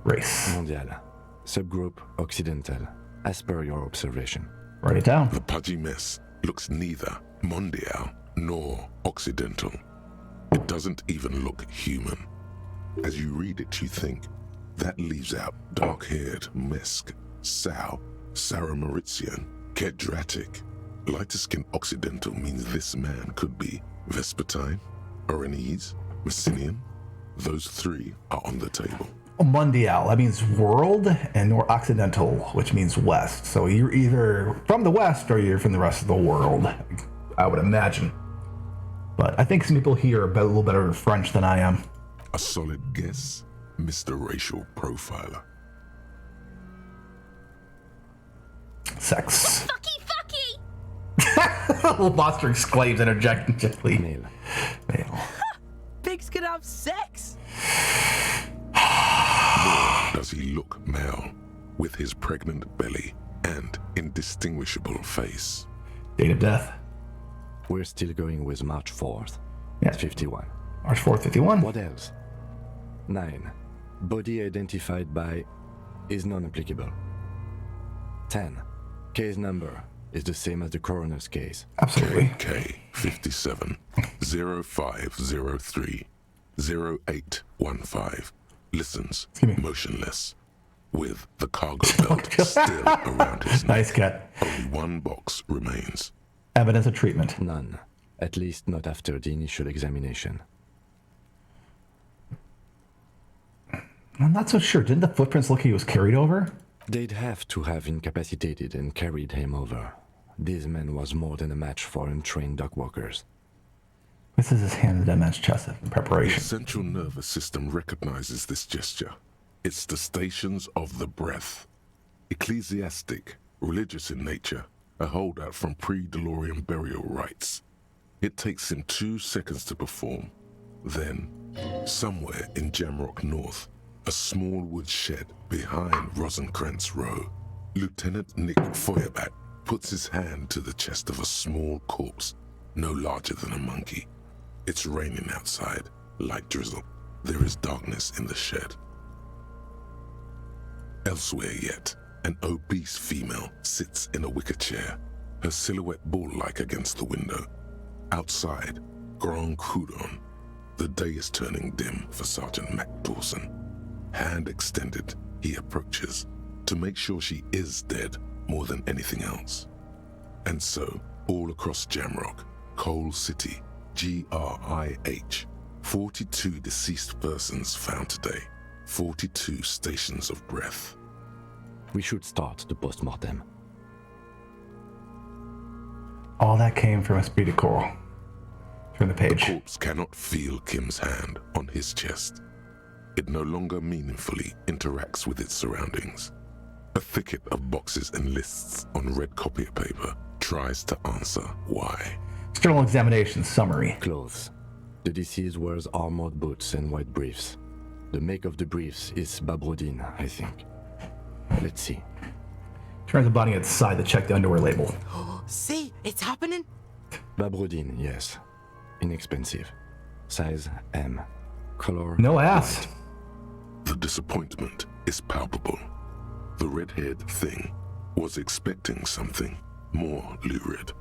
Race. Mondial. Subgroup Occidental, as per your observation. Write it down. The pudgy mess looks neither mondial nor occidental. It doesn't even look human. As you read it, you think, that leaves out dark-haired Mesk, Sao, Sarah Mauritian, Kedratic. Lighter-skinned occidental means this man could be Vespertine, Oranese, Messinian. Those 3 are on the table. Mondial, that means world, and nor Occidental, which means west. So you're either from the west or you're from the rest of the world, I would imagine. But I think some people here are a little better at French than I am. A solid guess, Mr. Racial Profiler. Sex. Fucky, fucky! Little monster exclaims interjectingly. Male. Male. Pigs can have sex! Nor does he look male, with his pregnant belly and indistinguishable face. Date of death. We're still going with March 4th. Yeah. 51. March 4th, 51. What else? 9. Body identified by is non-applicable. 10. Case number is the same as the coroner's case. Absolutely. KK57 0503 0815 listens Excuse me. motionless, with the cargo belt still around his neck. Nice cat. Only 1 box remains. Evidence of treatment. None. At least not after the initial examination. I'm not so sure. Didn't the footprints look like he was carried over? They'd have to have incapacitated and carried him over. This man was more than a match for untrained dog walkers. This is his hand in the dead man's chest in The preparation. central nervous system recognizes this gesture. It's the stations of the breath. Ecclesiastic, religious in nature, a holdout from pre-DeLorean burial rites. It takes him 2 seconds to perform. Then, somewhere in Jamrock North, a small wood shed behind Rosencrantz Row, Lieutenant Nick Feuerbach puts his hand to the chest of a small corpse, no larger than a monkey. It's raining outside, light drizzle. there is darkness in the shed. Elsewhere yet, an obese female sits in a wicker chair, her silhouette bull-like against the window. Outside, Grand Coudon. The day is turning dim for Sergeant MacDawson. Hand extended, he approaches to make sure she is dead more than anything else. And so, all across Jamrock, Coal City, GRIH, 42 deceased persons found today, 42 stations of breath. We should start the post-mortem. All that came from Esprit de Corps. Turn the The page. corpse cannot feel Kim's hand on his chest. It no longer meaningfully interacts with its surroundings. A thicket of boxes and lists on red copier paper tries to answer why. External examination summary. Clothes. The deceased wears armored boots and white briefs. The make of the briefs is Babrodine, I think. Let's see. Turns the body outside to check the underwear label. See, it's happening. Babrodine, yes. Inexpensive. Size M. Color No ass. The disappointment is palpable. The red-haired thing was expecting something more lurid.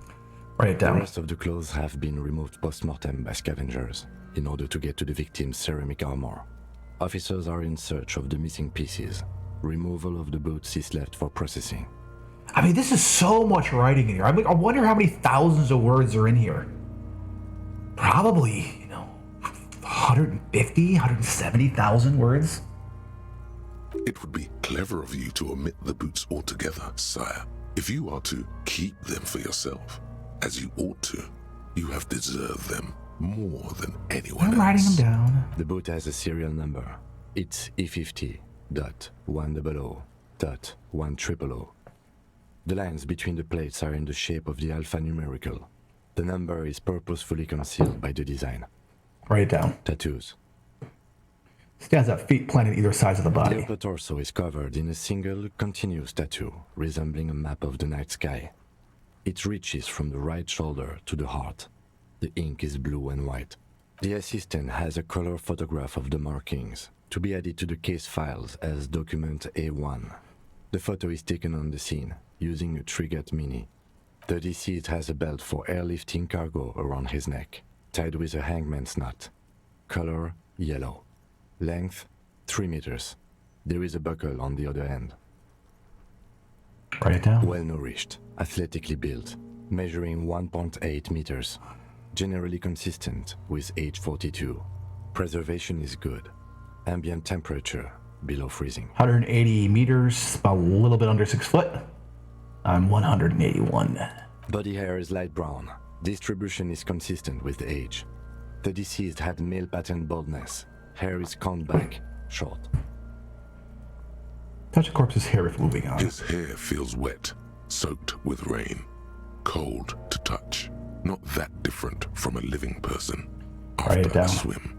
Write it The down. rest of the clothes have been removed post-mortem by scavengers in order to get to the victim's ceramic armor. Officers are in search of the missing pieces. Removal of the boots is left for processing. I mean, this is so much writing in here. I wonder how many thousands of words are in here. Probably, 150, 170,000 words. It would be clever of you to omit the boots altogether, sire. If you are to keep them for yourself, as you ought to, you have deserved them more than anyone I'm writing them else. down. The boot has a serial number. It's E50.100.100. The lines between the plates are in the shape of the alphanumerical. The number is purposefully concealed by the design. Write it down. Tattoos. Stands up, feet planted either sides of the The body. upper torso is covered in a single, continuous tattoo, resembling a map of the night sky. It reaches from the right shoulder to the heart. The ink is blue and white. The assistant has a color photograph of the markings, to be added to the case files as document A1. The photo is taken on the scene, using a Trigat Mini. The deceased has a belt for airlifting cargo around his neck, tied with a hangman's knot. Color, yellow. Length, 3 meters. There is a buckle on the other end. Write it down. Well-nourished, athletically built, measuring 1.8 meters. Generally consistent with age 42. Preservation is good. Ambient temperature, below freezing. 180 meters, about a little bit under 6 foot. I'm 181. Body hair is light brown. Distribution is consistent with age. The deceased had male pattern baldness. Hair is combed back, short. Touch the corpse's hair before moving on. His hair feels wet, soaked with rain, cold to touch. Not that different from a living person Write it after a down. swim.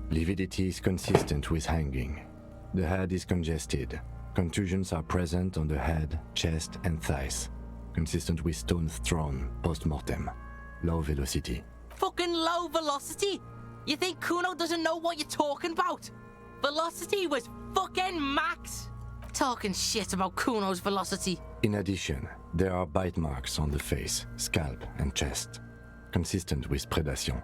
Lividity is consistent with hanging. The head is congested. Contusions are present on the head, chest, and thighs. Consistent with stones thrown post-mortem. Low velocity. Fucking low velocity? You think Kuno doesn't know what you're talking about? Velocity was fucking max. Talking shit about Kuno's velocity. In addition, there are bite marks on the face, scalp, and chest. Consistent with predation.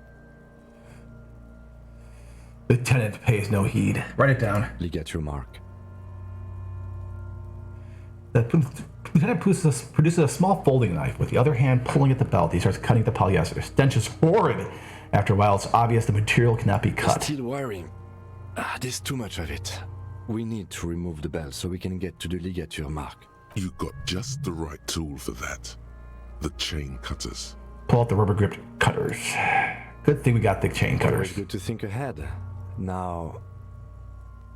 Lieutenant pays no heed. Write it down. Ligature mark. The lieutenant produces a small folding knife, with the other hand pulling at the belt. He starts cutting the polyester. Stench is horrid. After a while, it's obvious the material cannot be cut. Still wiring. There's too much of it. We need to remove the belt so we can get to the ligature mark. You got just the right tool for that. The chain cutters. Pull out the rubber gripped cutters. Good thing we got the chain Always cutters. good to think ahead. Now,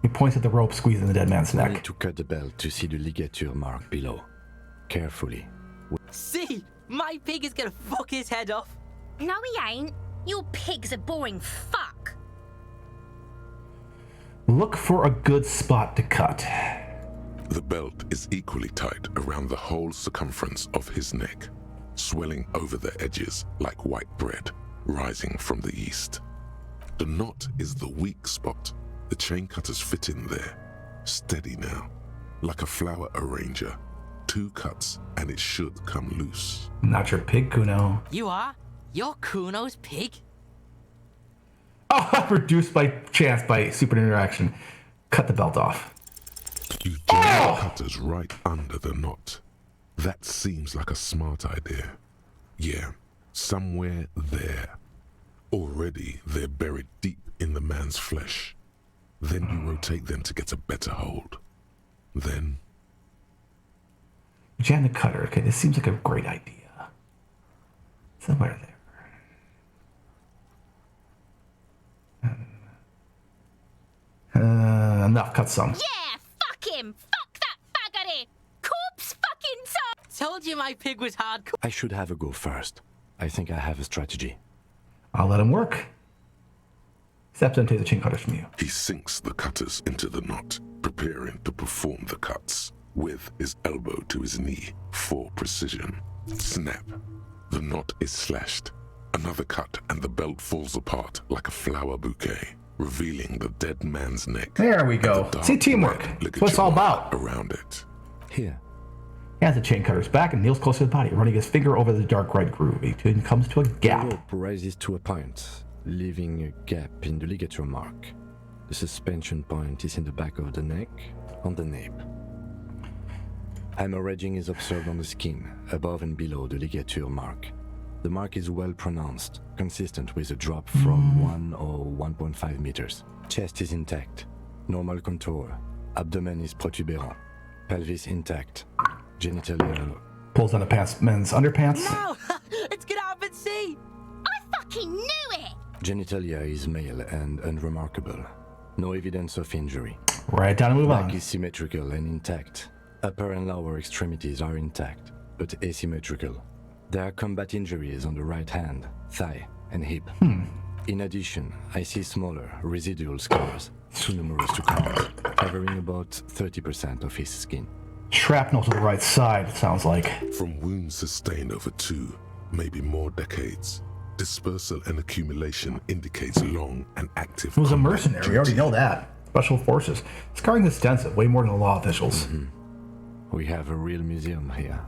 He points at the rope squeezing the dead man's we neck. need to cut the belt to see the ligature mark below. Carefully. See, my pig is gonna fuck his head off. No, he ain't. Your pig's a boring fuck. Look for a good spot to cut. The belt is equally tight around the whole circumference of his neck, swelling over the edges like white bread rising from the east. The knot is the weak spot. The chain cutters fit in there. Steady now. Like a flower arranger. 2 cuts and it should come loose. Not your pig, Kuno. You are? You're Kuno's pig? Oh, reduced by chance by super interaction. Cut the belt off. You jam the cutters right under the knot. That seems like a smart idea. Yeah, somewhere there. Already they're buried deep in the man's flesh. Then you rotate them to get a better hold. Then... Jam the cutter. Okay, this seems like a great idea. Somewhere there. Enough, cut some. Yeah, fuck him! Fuck that faggoty! Corpse fucking so! Told you my pig was hardcore. I should have a go first. I think I have a strategy. I'll let him work. Septon takes the chain cutters from you. he sinks the cutters into the knot, preparing to perform the cuts, with his elbow to his knee for precision. Snap. The knot is slashed. Another cut and the belt falls apart like a flower bouquet, revealing the dead man's neck. There we go. and the dark See, teamwork. red That's what it's all about. around it. Here. He has the chain cutters back and kneels close to the body, running his finger over the dark red groove. He comes to a The gap. rope rises to a point, leaving a gap in the ligature mark. The suspension point is in the back of the neck, on the nape. Hemorrhaging is observed on the skin, above and below the ligature mark. The mark is well pronounced, consistent with a drop from 1 or 1.5 meters. Chest is intact, normal contour. Abdomen is protuberant, pelvis intact. Genitalia. Pulls on the men's underpants. No! It's gonna happen, see! I fucking knew it! Genitalia is male and unremarkable. No evidence of injury. Right down and move Back on. is symmetrical and intact. Upper and lower extremities are intact, but asymmetrical. There are combat injuries on the right hand, thigh, and hip. In addition, I see smaller, residual scars, too numerous to count, covering about 30% of his skin. Shrapnel to the right side, it sounds like. From wounds sustained over 2, maybe more decades, dispersal and accumulation indicates long and active. He was a combat mercenary, we already duty. know that. Special forces. Scarring extensive, way more than the law officials. We have a real museum here.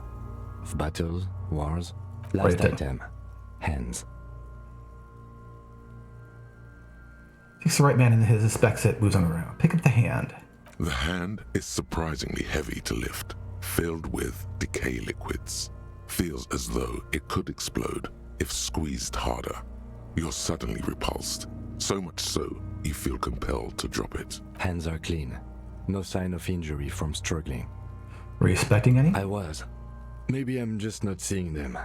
Of battles, wars. Right Last there. item. Hands. Takes the right man in his specs it, moves on around. Pick up the hand. The hand is surprisingly heavy to lift, filled with decay liquids. Feels as though it could explode if squeezed harder. You're suddenly repulsed, so much so you feel compelled to drop it. Hands are clean. No sign of injury from struggling. Were you expecting any? I was. Maybe I'm just not seeing them.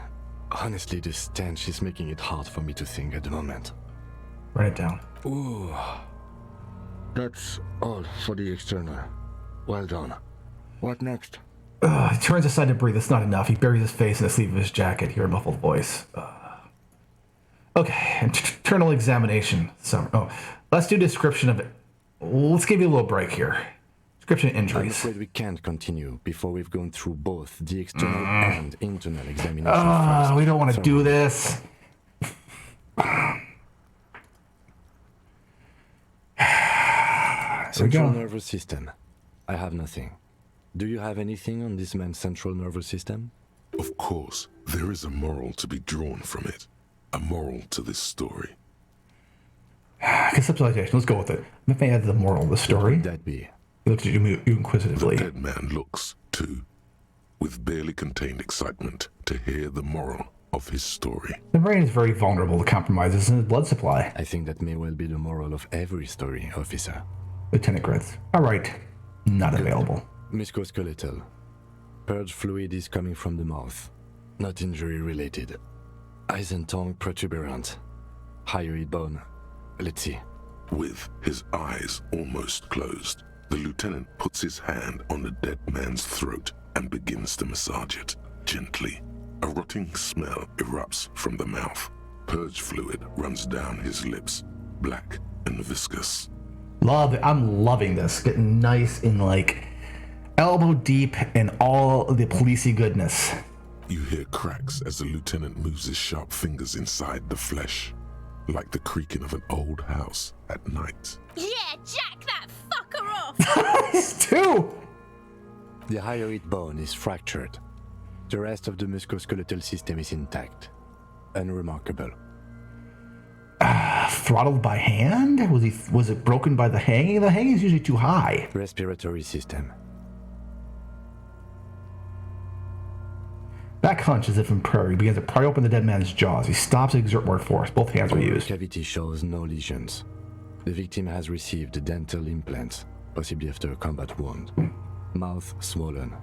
Honestly, this stench is making it hard for me to think at the moment. Write it down. Ooh. That's all for the external. Well done. What next? He turns aside to breathe. It's not enough. He buries his face in the sleeve of his jacket. Hear a muffled voice. Okay, internal examination. Let's do description of it. Let's give you a little break here. Description of I'm injuries. afraid we can't continue before we've gone through both the external and internal examination first. We don't want to So- do this. There we Central go. nervous system. I have nothing. Do you have anything on this man's central nervous system? Of course, there is a moral to be drawn from it. A moral to this story. Conceptualization. Let's go with it. If I add the moral of the story, Would that be? he looks at you The inquisitively. dead man looks, too, with barely contained excitement to hear the moral of his story. The brain is very vulnerable to compromises in his blood supply. I think that may well be the moral of every story, officer. Lieutenant Gritz. All right. Not available. Musculoskeletal. Purge fluid is coming from the mouth. Not injury related. Eyes and tongue protuberant. Hyoid bone. Let's see. With his eyes almost closed, the lieutenant puts his hand on the dead man's throat and begins to massage it, gently. A rotting smell erupts from the mouth. Purge fluid runs down his lips, black and viscous. Love it. I'm loving this. Getting nice and like elbow deep in all of the policey goodness. You hear cracks as the lieutenant moves his sharp fingers inside the flesh. like the creaking of an old house at night. Yeah, jack that fucker off! These two! The hyoid bone is fractured. The rest of the musculoskeletal system is intact. Unremarkable. Throttled by hand? Was it broken by the hanging? The hanging is usually too high. Respiratory system. Back hunch as if in prayer. He begins to pry open the dead man's jaws. He stops and exert more force. Both hands are used. Cavity shows no lesions. The victim has received dental implants, possibly after a combat wound. Mouth swollen.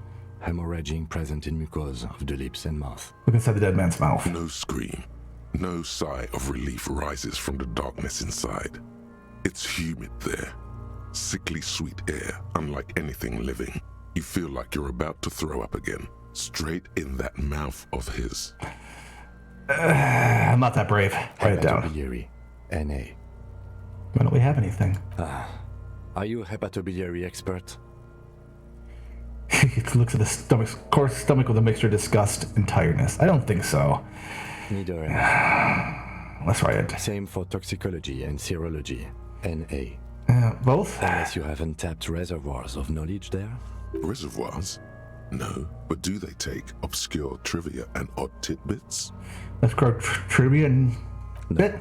Hemorrhaging present in mucosa of the lips and mouth. Look inside the dead man's mouth. No scream, no sigh of relief rises from the darkness inside. It's humid there. Sickly sweet air, unlike anything living. You feel like you're about to throw up again, straight in that mouth of his. I'm not that brave. Write it down. Hepatobiliary. NA. Why don't we have anything? Are you a hepatobiliary expert? He looks at the stomach with a mixture of disgust and tiredness. I don't think so. Neither am I. Let's write it. Same for toxicology and serology. NA. Both? Unless you have untapped reservoirs of knowledge there. Reservoirs? No, but do they take obscure trivia and odd tidbits? Let's go trivia and bit.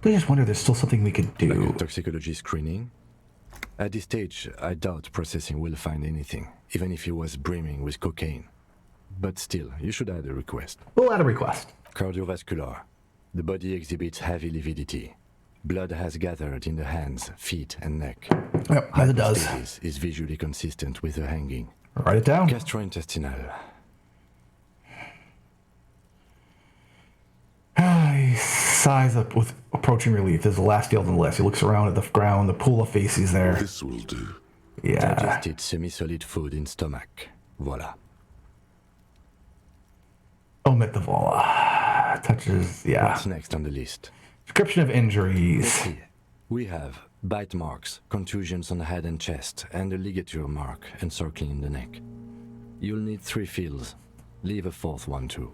I just wonder if there's still something we could do. Like a toxicology screening? At this stage, I doubt processing will find anything, even if he was brimming with cocaine. But still, you should add a request. We'll add a request. Cardiovascular. The body exhibits heavy lividity. Blood has gathered in the hands, feet, and neck. Yep, as it does. Hypostasis is visually consistent with the hanging. Write it down. Gastrointestinal. He sighs up with approaching relief. This is the last deal on the list. He looks around at the ground, the pool of faces there. This will do. Yeah. Digested semi-solid food in stomach. Voila. Omit the voila. Touches, yeah. What's next on the list? Description of injuries. Let's see. We have bite marks, contusions on the head and chest, and a ligature mark encircling the neck. You'll need 3 fields. Leave a 4th one too.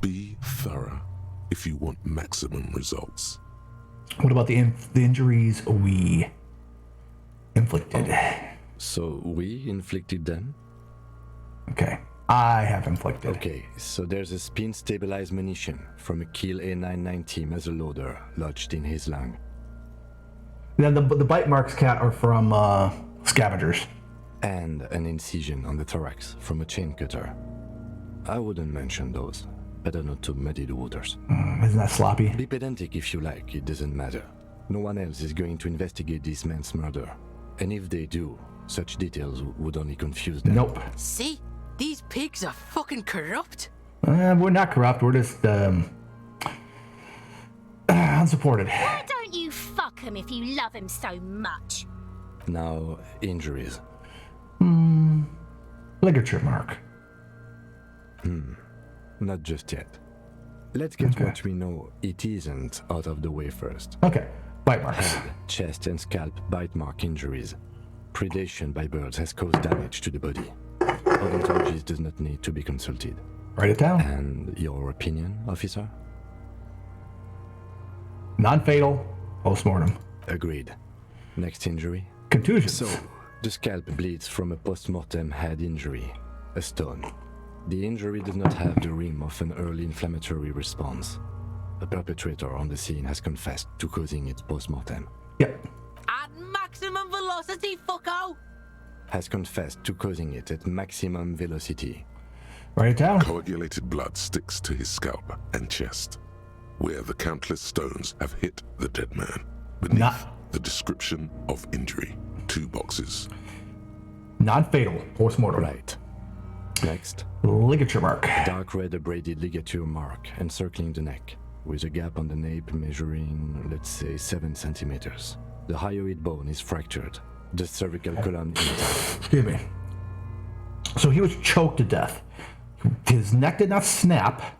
Be thorough if you want maximum results. What about the injuries we inflicted? So we inflicted them? Okay. I have inflicted. Okay, so there's a spin-stabilized munition from a Kiel A990 muzzleloader lodged in his lung. Then the bite marks, Cat, are from scavengers. And an incision on the thorax from a chain cutter. I wouldn't mention those. Better not to muddy the waters. Isn't that sloppy? Be pedantic if you like, it doesn't matter. No one else is going to investigate this man's murder. And if they do, such details would only confuse them. Nope. See? These pigs are fucking corrupt. We're not corrupt. We're just unsupported. Why don't you fuck him if you love him so much? Now, injuries. Ligature mark. Not just yet. Let's get Okay. what we know it isn't out of the way first. Okay. Bite marks. Head, chest, and scalp bite mark injuries. Predation by birds has caused damage to the body. Odontologist does not need to be consulted. Write it down. And your opinion, officer? Non-fatal. Post-mortem. Agreed. Next injury? Contusions. So, the scalp bleeds from a post-mortem head injury, a stone. The injury does not have the rim of an early inflammatory response. The perpetrator on the scene has confessed to causing it post-mortem. Yep. At maximum velocity, fucko! Has confessed to causing it at maximum velocity. Write it down. Coagulated blood sticks to his scalp and chest, where the countless stones have hit the dead man. Beneath Not- the description of injury, 2 boxes. Non-fatal. Post-mortem. Right. Next. Ligature mark. Dark red abraded ligature mark encircling the neck, with a gap on the nape measuring, let's say, 7 centimeters. The hyoid bone is fractured. The cervical column intact. Excuse me. So he was choked to death. His neck did not snap.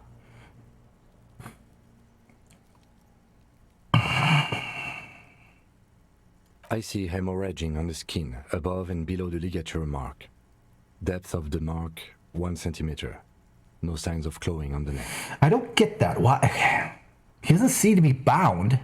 I see hemorrhaging on the skin, above and below the ligature mark. Depth of the mark, 1 centimeter. No signs of clawing on the neck. I don't get that. Why? He doesn't seem to be bound.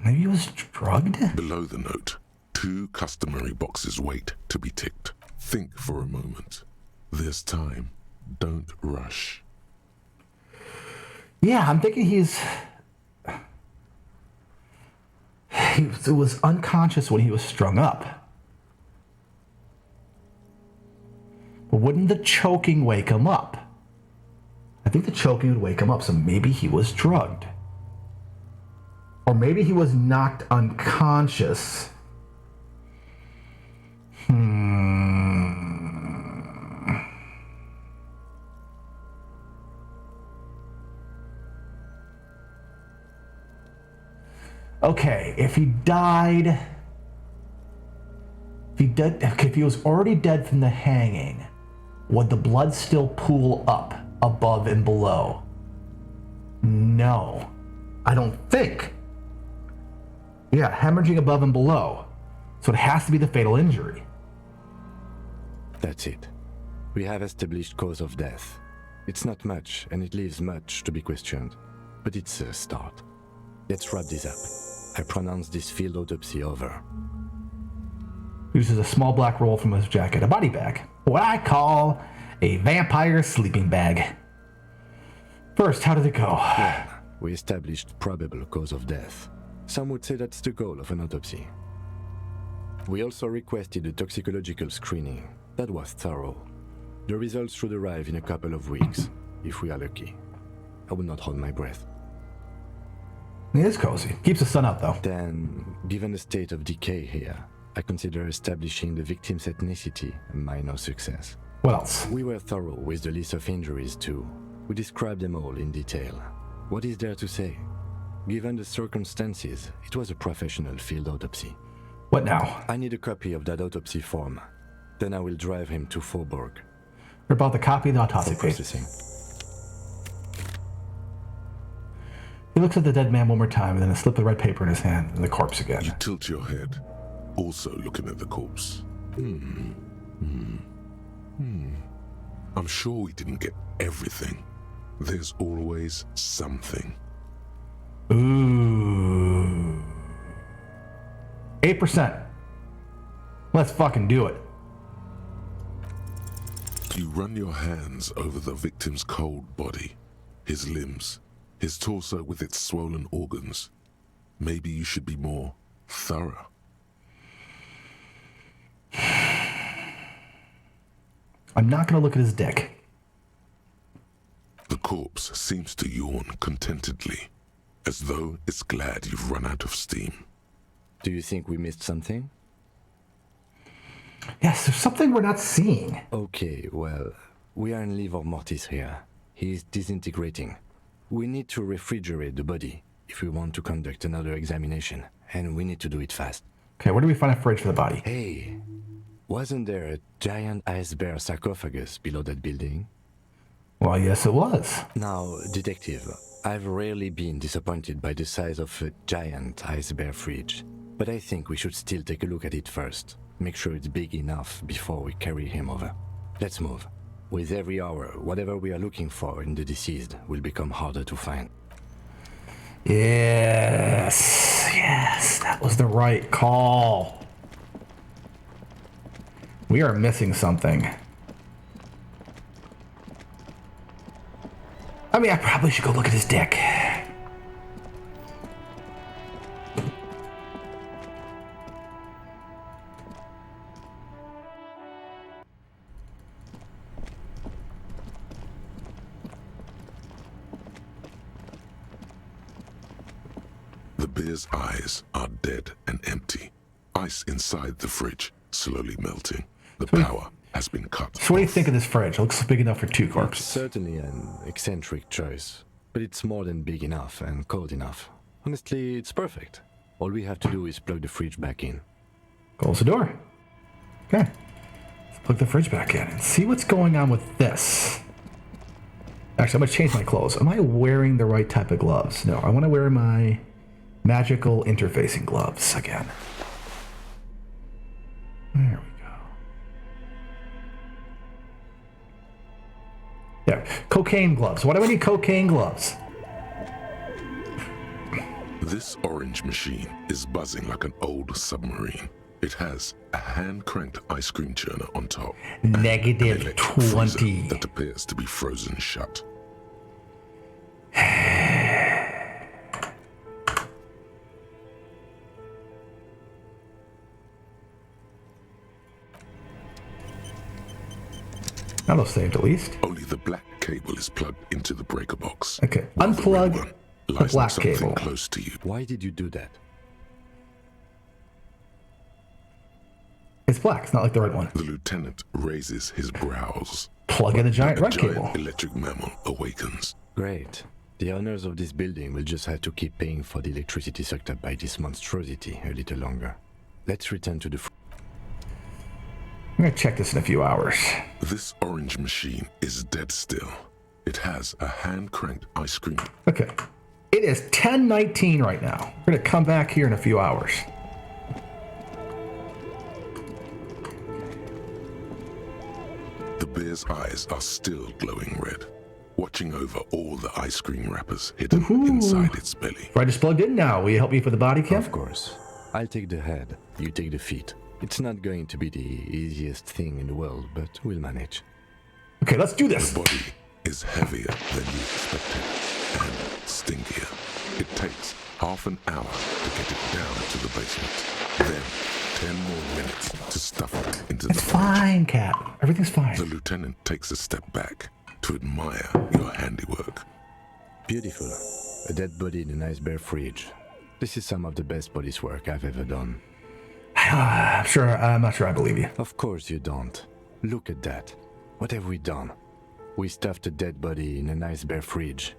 Maybe he was drugged? Below the note, 2 customary boxes wait to be ticked. Think for a moment. There's time. Don't rush. Yeah, I'm thinking he was unconscious when he was strung up. But wouldn't the choking wake him up? I think the choking would wake him up, so maybe he was drugged. Or maybe he was knocked unconscious. Okay, if he died... If he was already dead from the hanging, would the blood still pool up above and below? No. I don't think. Yeah, hemorrhaging above and below. So it has to be the fatal injury. That's it. We have established cause of death. It's not much, and it leaves much to be questioned. But it's a start. Let's wrap this up. I pronounce this field autopsy over. Uses a small black roll from his jacket, a body bag. What I call a vampire sleeping bag. First, how did it go? Well, we established probable cause of death. Some would say that's the goal of an autopsy. We also requested a toxicological screening. That was thorough. The results should arrive in a couple of weeks, if we are lucky. I will not hold my breath. It is cozy. Keeps the sun out, though. Then, given the state of decay here, I consider establishing the victim's ethnicity a minor success. What else? We were thorough with the list of injuries, too. We described them all in detail. What is there to say? Given the circumstances, it was a professional field autopsy. What now? I need a copy of that autopsy form. Then I will drive him to Faubourg. What about the copy of the autopsy For papers? processing. He looks at the dead man one more time and then a slip of red paper in his hand and the corpse again. You tilt your head, also looking at the corpse. I'm sure we didn't get everything. There's always something. Ooh. 8%. Let's fucking do it. You run your hands over the victim's cold body, his limbs, his torso with its swollen organs. Maybe you should be more thorough. I'm not gonna look at his dick. The corpse seems to yawn contentedly, as though it's glad you've run out of steam. Do you think we missed something? Yes, there's something we're not seeing. Okay, well, we are in livor mortis here. He is disintegrating. We need to refrigerate the body if we want to conduct another examination, and we need to do it fast. Okay, where do we find a fridge for the body? Hey, wasn't there a giant ice bear sarcophagus below that building? Well, yes, it was. Now, detective, I've rarely been disappointed by the size of a giant ice bear fridge, but I think we should still take a look at it first. Make sure it's big enough before we carry him over. Let's move. With every hour, whatever we are looking for in the deceased will become harder to find. Yes, that was the right call. We are missing something. I mean, I probably should go look at his dick. The bear's eyes are dead and empty. Ice inside the fridge, slowly melting. The power has been cut. So what do you think of this fridge? It looks big enough for 2 It's corpses. certainly an eccentric choice, but it's more than big enough and cold enough. Honestly, it's perfect. All we have to do is plug the fridge back in. Close the door. Okay. Let's plug the fridge back in and see what's going on with this. Actually, I'm going to change my clothes. Am I wearing the right type of gloves? No, I want to wear my magical interfacing gloves again. There we go. Okay, cocaine gloves. Why do we need cocaine gloves? This orange machine is buzzing like an old submarine. It has a hand-cranked ice cream churner on top. and Negative an electric freezer 20. that appears to be frozen shut. That'll saved at least. Only the black cable is plugged into the breaker box. Okay, while the red unplug one the lies black something cable. close to you. Why did you do that? It's black. It's not like the red one. The lieutenant raises his brows. Plug in the giant A red giant cable. electric mammal awakens. Great. The owners of this building will just have to keep paying for the electricity sucked up by this monstrosity a little longer. Let's return to the... I'm gonna check this in a few hours. This orange machine is dead still. It has a hand-cranked ice cream. Okay. It is 10:19 right now. We're gonna come back here in a few hours. The bear's eyes are still glowing red, watching over all the ice cream wrappers hidden inside its belly. Right, just plugged in now. Will you help me for the body cam? Of course. I'll take the head, you take the feet. It's not going to be the easiest thing in the world, but we'll manage. Okay, let's do this. The body is heavier than you expected and stinkier. It takes half an hour to get it down to the basement. Then 10 more minutes to stuff it into It's the fridge. fine, Cap. Everything's fine. The lieutenant takes a step back to admire your handiwork. Beautiful. A dead body in a nice bare fridge. This is some of the best police work I've ever done. I'm not sure I believe you. Of course you don't. Look at that. What have we done? We stuffed a dead body in a nice bare fridge.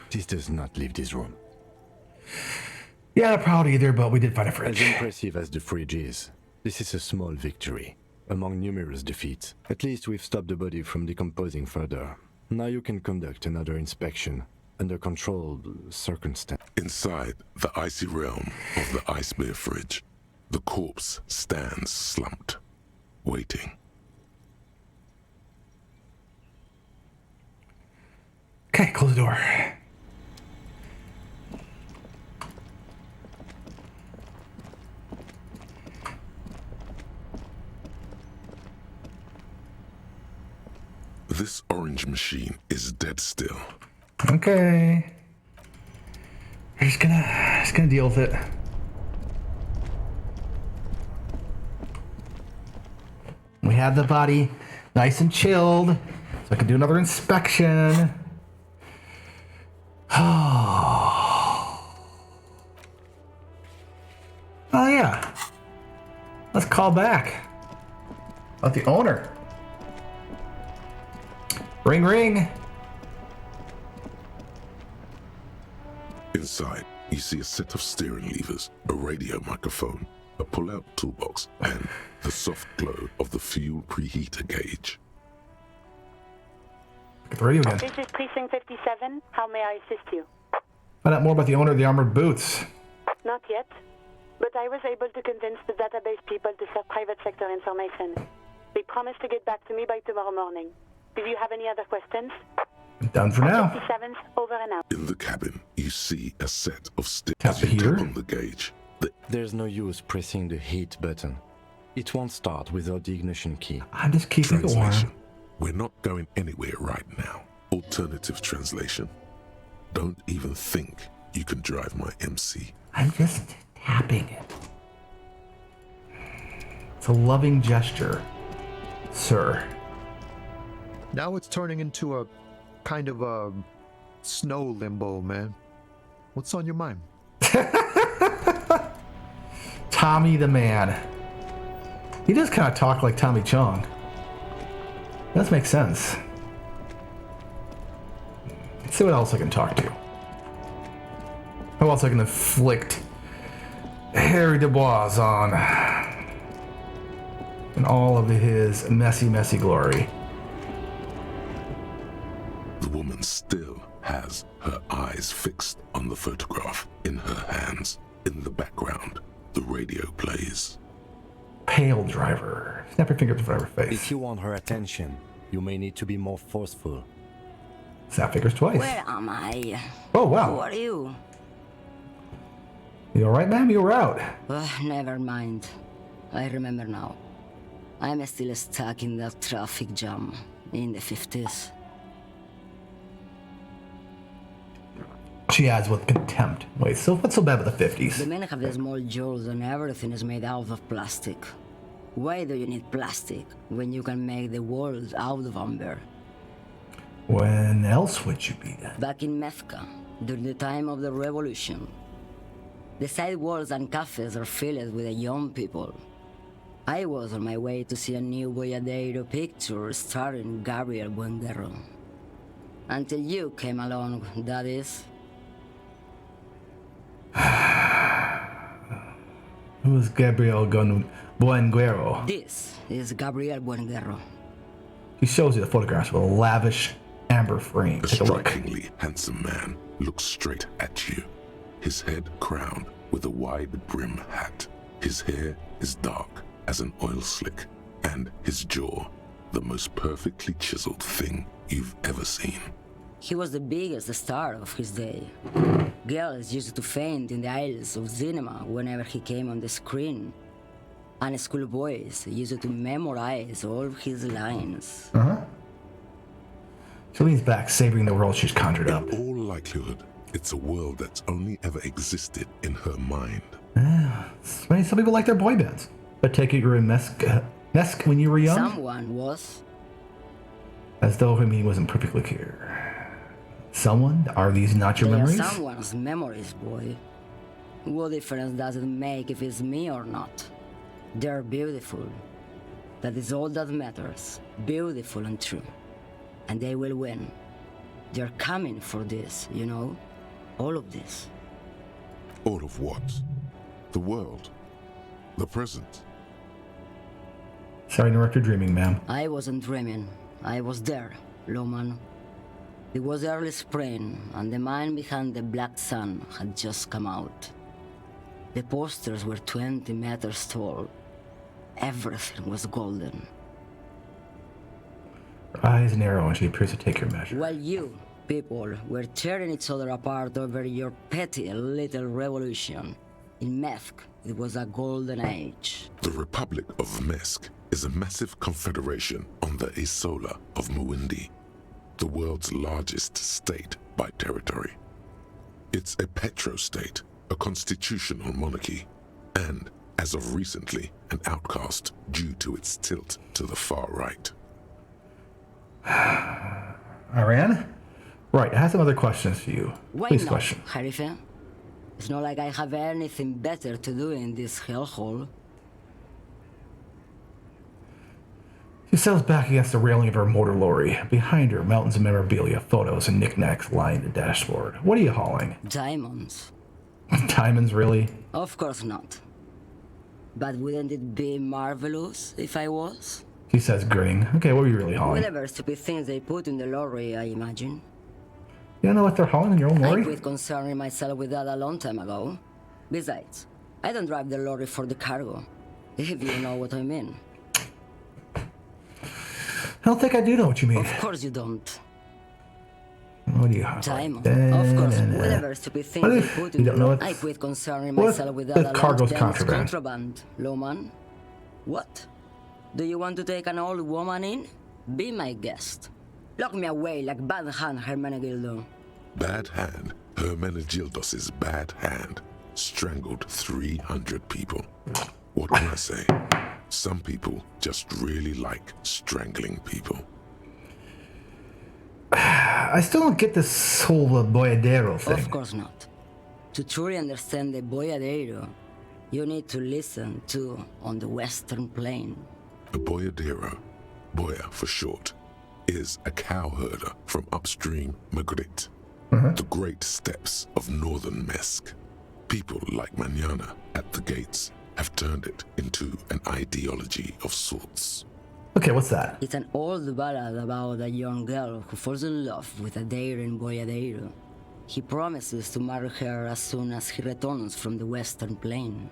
This does not leave this room. Yeah, not proud either, but we did find a As fridge. impressive as the fridge is, this is a small victory among numerous defeats. At least we've stopped the body from decomposing further. Now you can conduct another inspection under controlled circumstances. Inside the icy realm of the ice bear fridge, the corpse stands slumped, waiting. Okay, close the door. This orange machine is dead still. Okay. We're just gonna deal with it. We had the body nice and chilled, so I can do another inspection. Oh yeah. Let's call back. About the owner. Ring ring. Inside, you see a set of steering levers, a radio microphone, a pull-out toolbox, and the soft glow of the fuel preheater gauge. Get the radio again. This is Precinct 57. How may I assist you? Find out more about the owner of the armored boots. Not yet, but I was able to convince the database people to share private sector information. They promised to get back to me by tomorrow morning. Do you have any other questions? Done for now. 57's over and out. In the cabin, you see a set of Tap stairs. the You tap heater. on the gauge. There's no use pressing the heat button. It won't start without the ignition key. I'm just keeping it warm. Translation: we're not going anywhere right now. Alternative translation: don't even think you can drive my MC. I'm just tapping it. It's a loving gesture, sir. Now it's turning into a kind of a snow limbo, man. What's on your mind? Tommy the man. He does kind of talk like Tommy Chong. Does make sense. Let's see what else I can talk to. Who else I can inflict Harry Dubois on in all of his messy, messy glory. The woman still has her eyes fixed on the photograph in her hands. In the background, the radio plays. Pale driver. Snap your finger in front of her face. If you want her attention, you may need to be more forceful. Snap fingers twice. Where am I? Oh, wow. Who are you? You alright, ma'am? You were out. Never mind. I remember now. I'm still stuck in that traffic jam in the 50s. She adds with contempt. Wait, so what's so bad about the 50s? The men have the small jewels and everything is made out of plastic. Why do you need plastic when you can make the world out of amber? When else would you be then? Back in Mefka, during the time of the revolution. The sidewalks and cafes are filled with the young people. I was on my way to see a new Boyadero picture starring Gabriel Buenguerro. Until you came along, that is. Who's Gabriel Buenguerro? This is Gabriel Buenguerro. He shows you the photographs with a lavish amber frame. A Take a look. strikingly handsome man looks straight at you, his head crowned with a wide brim hat. His hair is dark as an oil slick, and his jaw the most perfectly chiseled thing you've ever seen. He was the biggest star of his day. Girls used to faint in the aisles of cinema whenever he came on the screen. And schoolboys used to memorize all of his lines. She leans back, savoring the world she's conjured up. In all likelihood, it's a world that's only ever existed in her mind. Some people like their boy bands. But take it you were in Mesk when you were young? Someone was. As though he wasn't perfectly clear. Someone? Are these not your They memories? are someone's memories, boy. What difference does it make if it's me or not? They're beautiful. That is all that matters. Beautiful and true. And they will win. They're coming for this, you know? All of this. All of what? The world? The present? Sorry to interrupt your dreaming, ma'am. I wasn't dreaming. I was there, Loman. It was early spring, and the man behind the black sun had just come out. The posters were 20 meters tall. Everything was golden. Her eyes narrow and she appears to take your measure. While you, people, were tearing each other apart over your petty little revolution, in Mefk, it was a golden age. The Republic of Mesk is a massive confederation on the Isola of Muindi, the world's largest state by territory. It's a petrostate, a constitutional monarchy, and, as of recently, an outcast due to its tilt to the far right. Iran? Right, I have some other questions for you. Why Please not, question. Harife? It's not like I have anything better to do in this hellhole. She settles back against the railing of her motor lorry. Behind her, mountains of memorabilia, photos, and knickknacks line the dashboard. What are you hauling? Diamonds. Diamonds, really? Of course not. But wouldn't it be marvelous if I was? She says, grinning. Okay, what are you really hauling? Whatever stupid things they put in the lorry, I imagine. You don't know what they're hauling in your own I lorry? quit concerning myself with that a long time ago. Besides, I don't drive the lorry for the cargo, if you know what I mean. I don't think I do know what you mean. Of course you don't. What do you have? Diamond. Of course, whatever stupid thing they put in the lorry. I quit concerning myself with that a long cargo's time. It's contraband. contraband, Loman. What? Do you want to take an old woman in? Be my guest. Lock me away like Bad Hand Hermenegildo. Bad Hand, Hermenegildos's bad hand, strangled 300 people. What can I say? Some people just really like strangling people. I still don't get this whole Boyadero thing. Of course not. To truly understand the Boyadero, you need to listen to On the Western Plain. A boyadero, boya for short, is a cowherder from upstream Magritte, the great steppes of northern Mesk. People like Mañana at the gates have turned it into an ideology of sorts. Okay, what's that? It's an old ballad about a young girl who falls in love with a daring boyadero. He promises to marry her as soon as he returns from the Western Plain.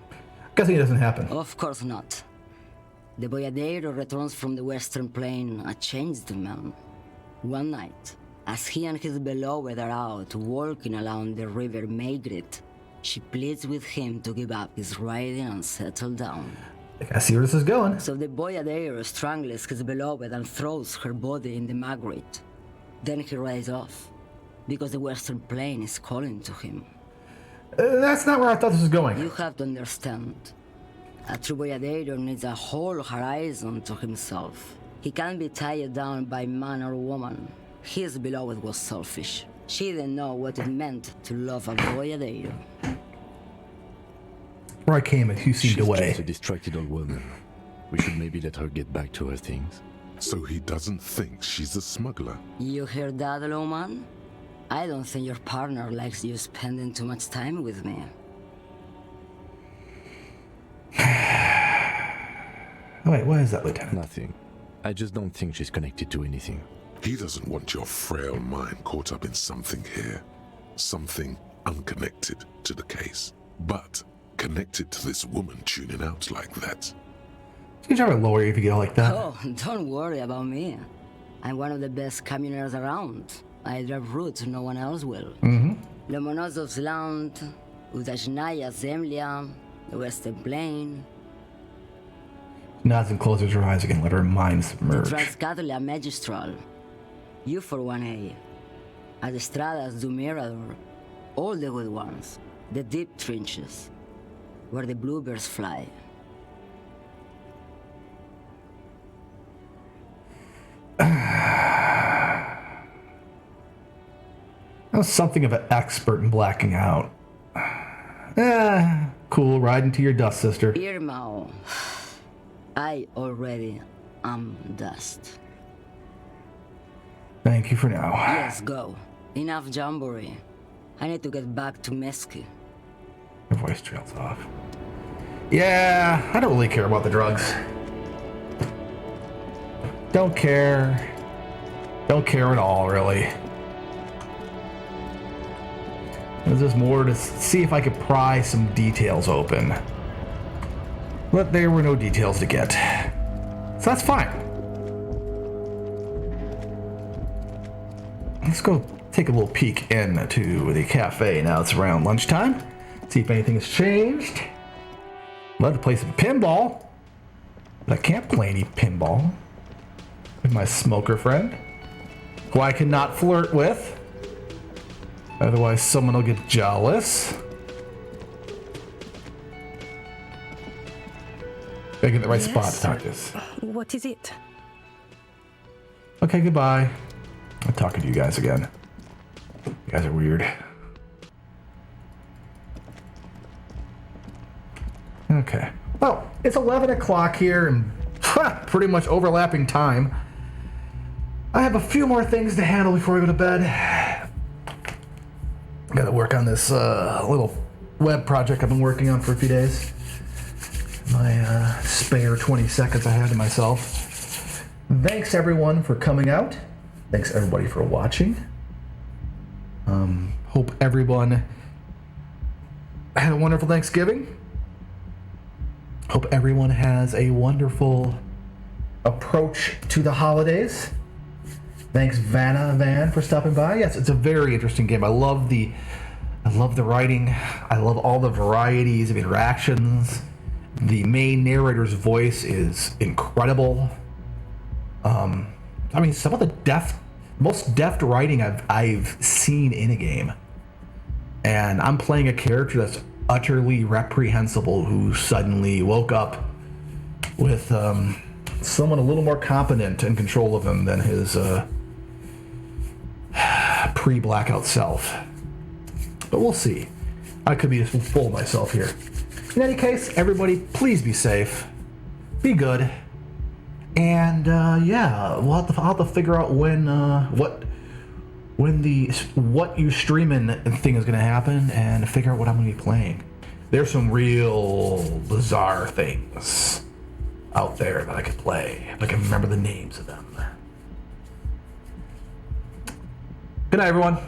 Guessing it doesn't happen. Of course not. The boyadero returns from the Western Plain a changed man. One night, As he and his beloved are out walking along the river Maygrit, she pleads with him to give up his riding and settle down. I see where this is going. So the boyardero strangles his beloved and throws her body in the Magritte. Then he rides off, because the Western Plain is calling to him. That's not where I thought this was going. You have to understand. A true boyardero needs a whole horizon to himself. He can't be tied down by man or woman. His beloved was selfish. She didn't know what it meant to love a boyardero. Where I came and you seemed away. She's just a distracted old woman. We should maybe let her get back to her things. So he doesn't think she's a smuggler. You hear that, Lowman? I don't think your partner likes you spending too much time with me. Oh, wait, what is that, Lieutenant? Nothing. I just don't think she's connected to anything. He doesn't want your frail mind caught up in something here. Something unconnected to the case. But connected to this woman tuning out like that. You try to lower you if you get all like that. Oh, don't worry about me. I'm one of the best communers around. I drive routes no one else will. Lomonosov's land, Udajnaya Zemlya, the Western Plain. Nods and closes her eyes again, let her mind The submerge. Transcatalia Magistral. You for 1A. Adestradas du Mirador. All the good ones. The deep trenches. Where the bluebirds fly. I was something of an expert in blacking out. Cool, riding to your dust, sister. Irmao. I already am dust. Thank you for now. Yes, go. Enough jamboree. I need to get back to Mesky. Her voice trails off. Yeah, I don't really care about the drugs. Don't care. Don't care at all, really. This is more to see if I could pry some details open. But there were no details to get. So that's fine. Let's go take a little peek into the cafe now it's around lunchtime. See if anything has changed. Love to play some pinball. But I can't play any pinball with my smoker friend, who I cannot flirt with. Otherwise, someone will get jealous. Gotta get the right spot to talk this. What is it? Okay, goodbye. I'm talking to you guys again. You guys are weird. Okay. Well, it's 11 o'clock here and pretty much overlapping time. I have a few more things to handle before I go to bed. Gotta work on this little web project I've been working on for a few days. My spare 20 seconds I had to myself. Thanks everyone for coming out. Thanks everybody for watching. Hope everyone had a wonderful Thanksgiving. Hope everyone has a wonderful approach to the holidays. Thanks Van for stopping by. Yes, it's a very interesting game. I love the writing. I love all the varieties of interactions. The main narrator's voice is incredible. I mean, some of the most deft writing I've seen in a game. And I'm playing a character that's utterly reprehensible who suddenly woke up with someone a little more competent in control of him than his pre-blackout self. But we'll see. I could be just full of myself here. In any case, everybody, please be safe. Be good. And yeah, I'll have to figure out when what you streaming thing is going to happen and figure out what I'm going to be playing. There's some real bizarre things out there that I could play if I can remember the names of them. Good night, everyone.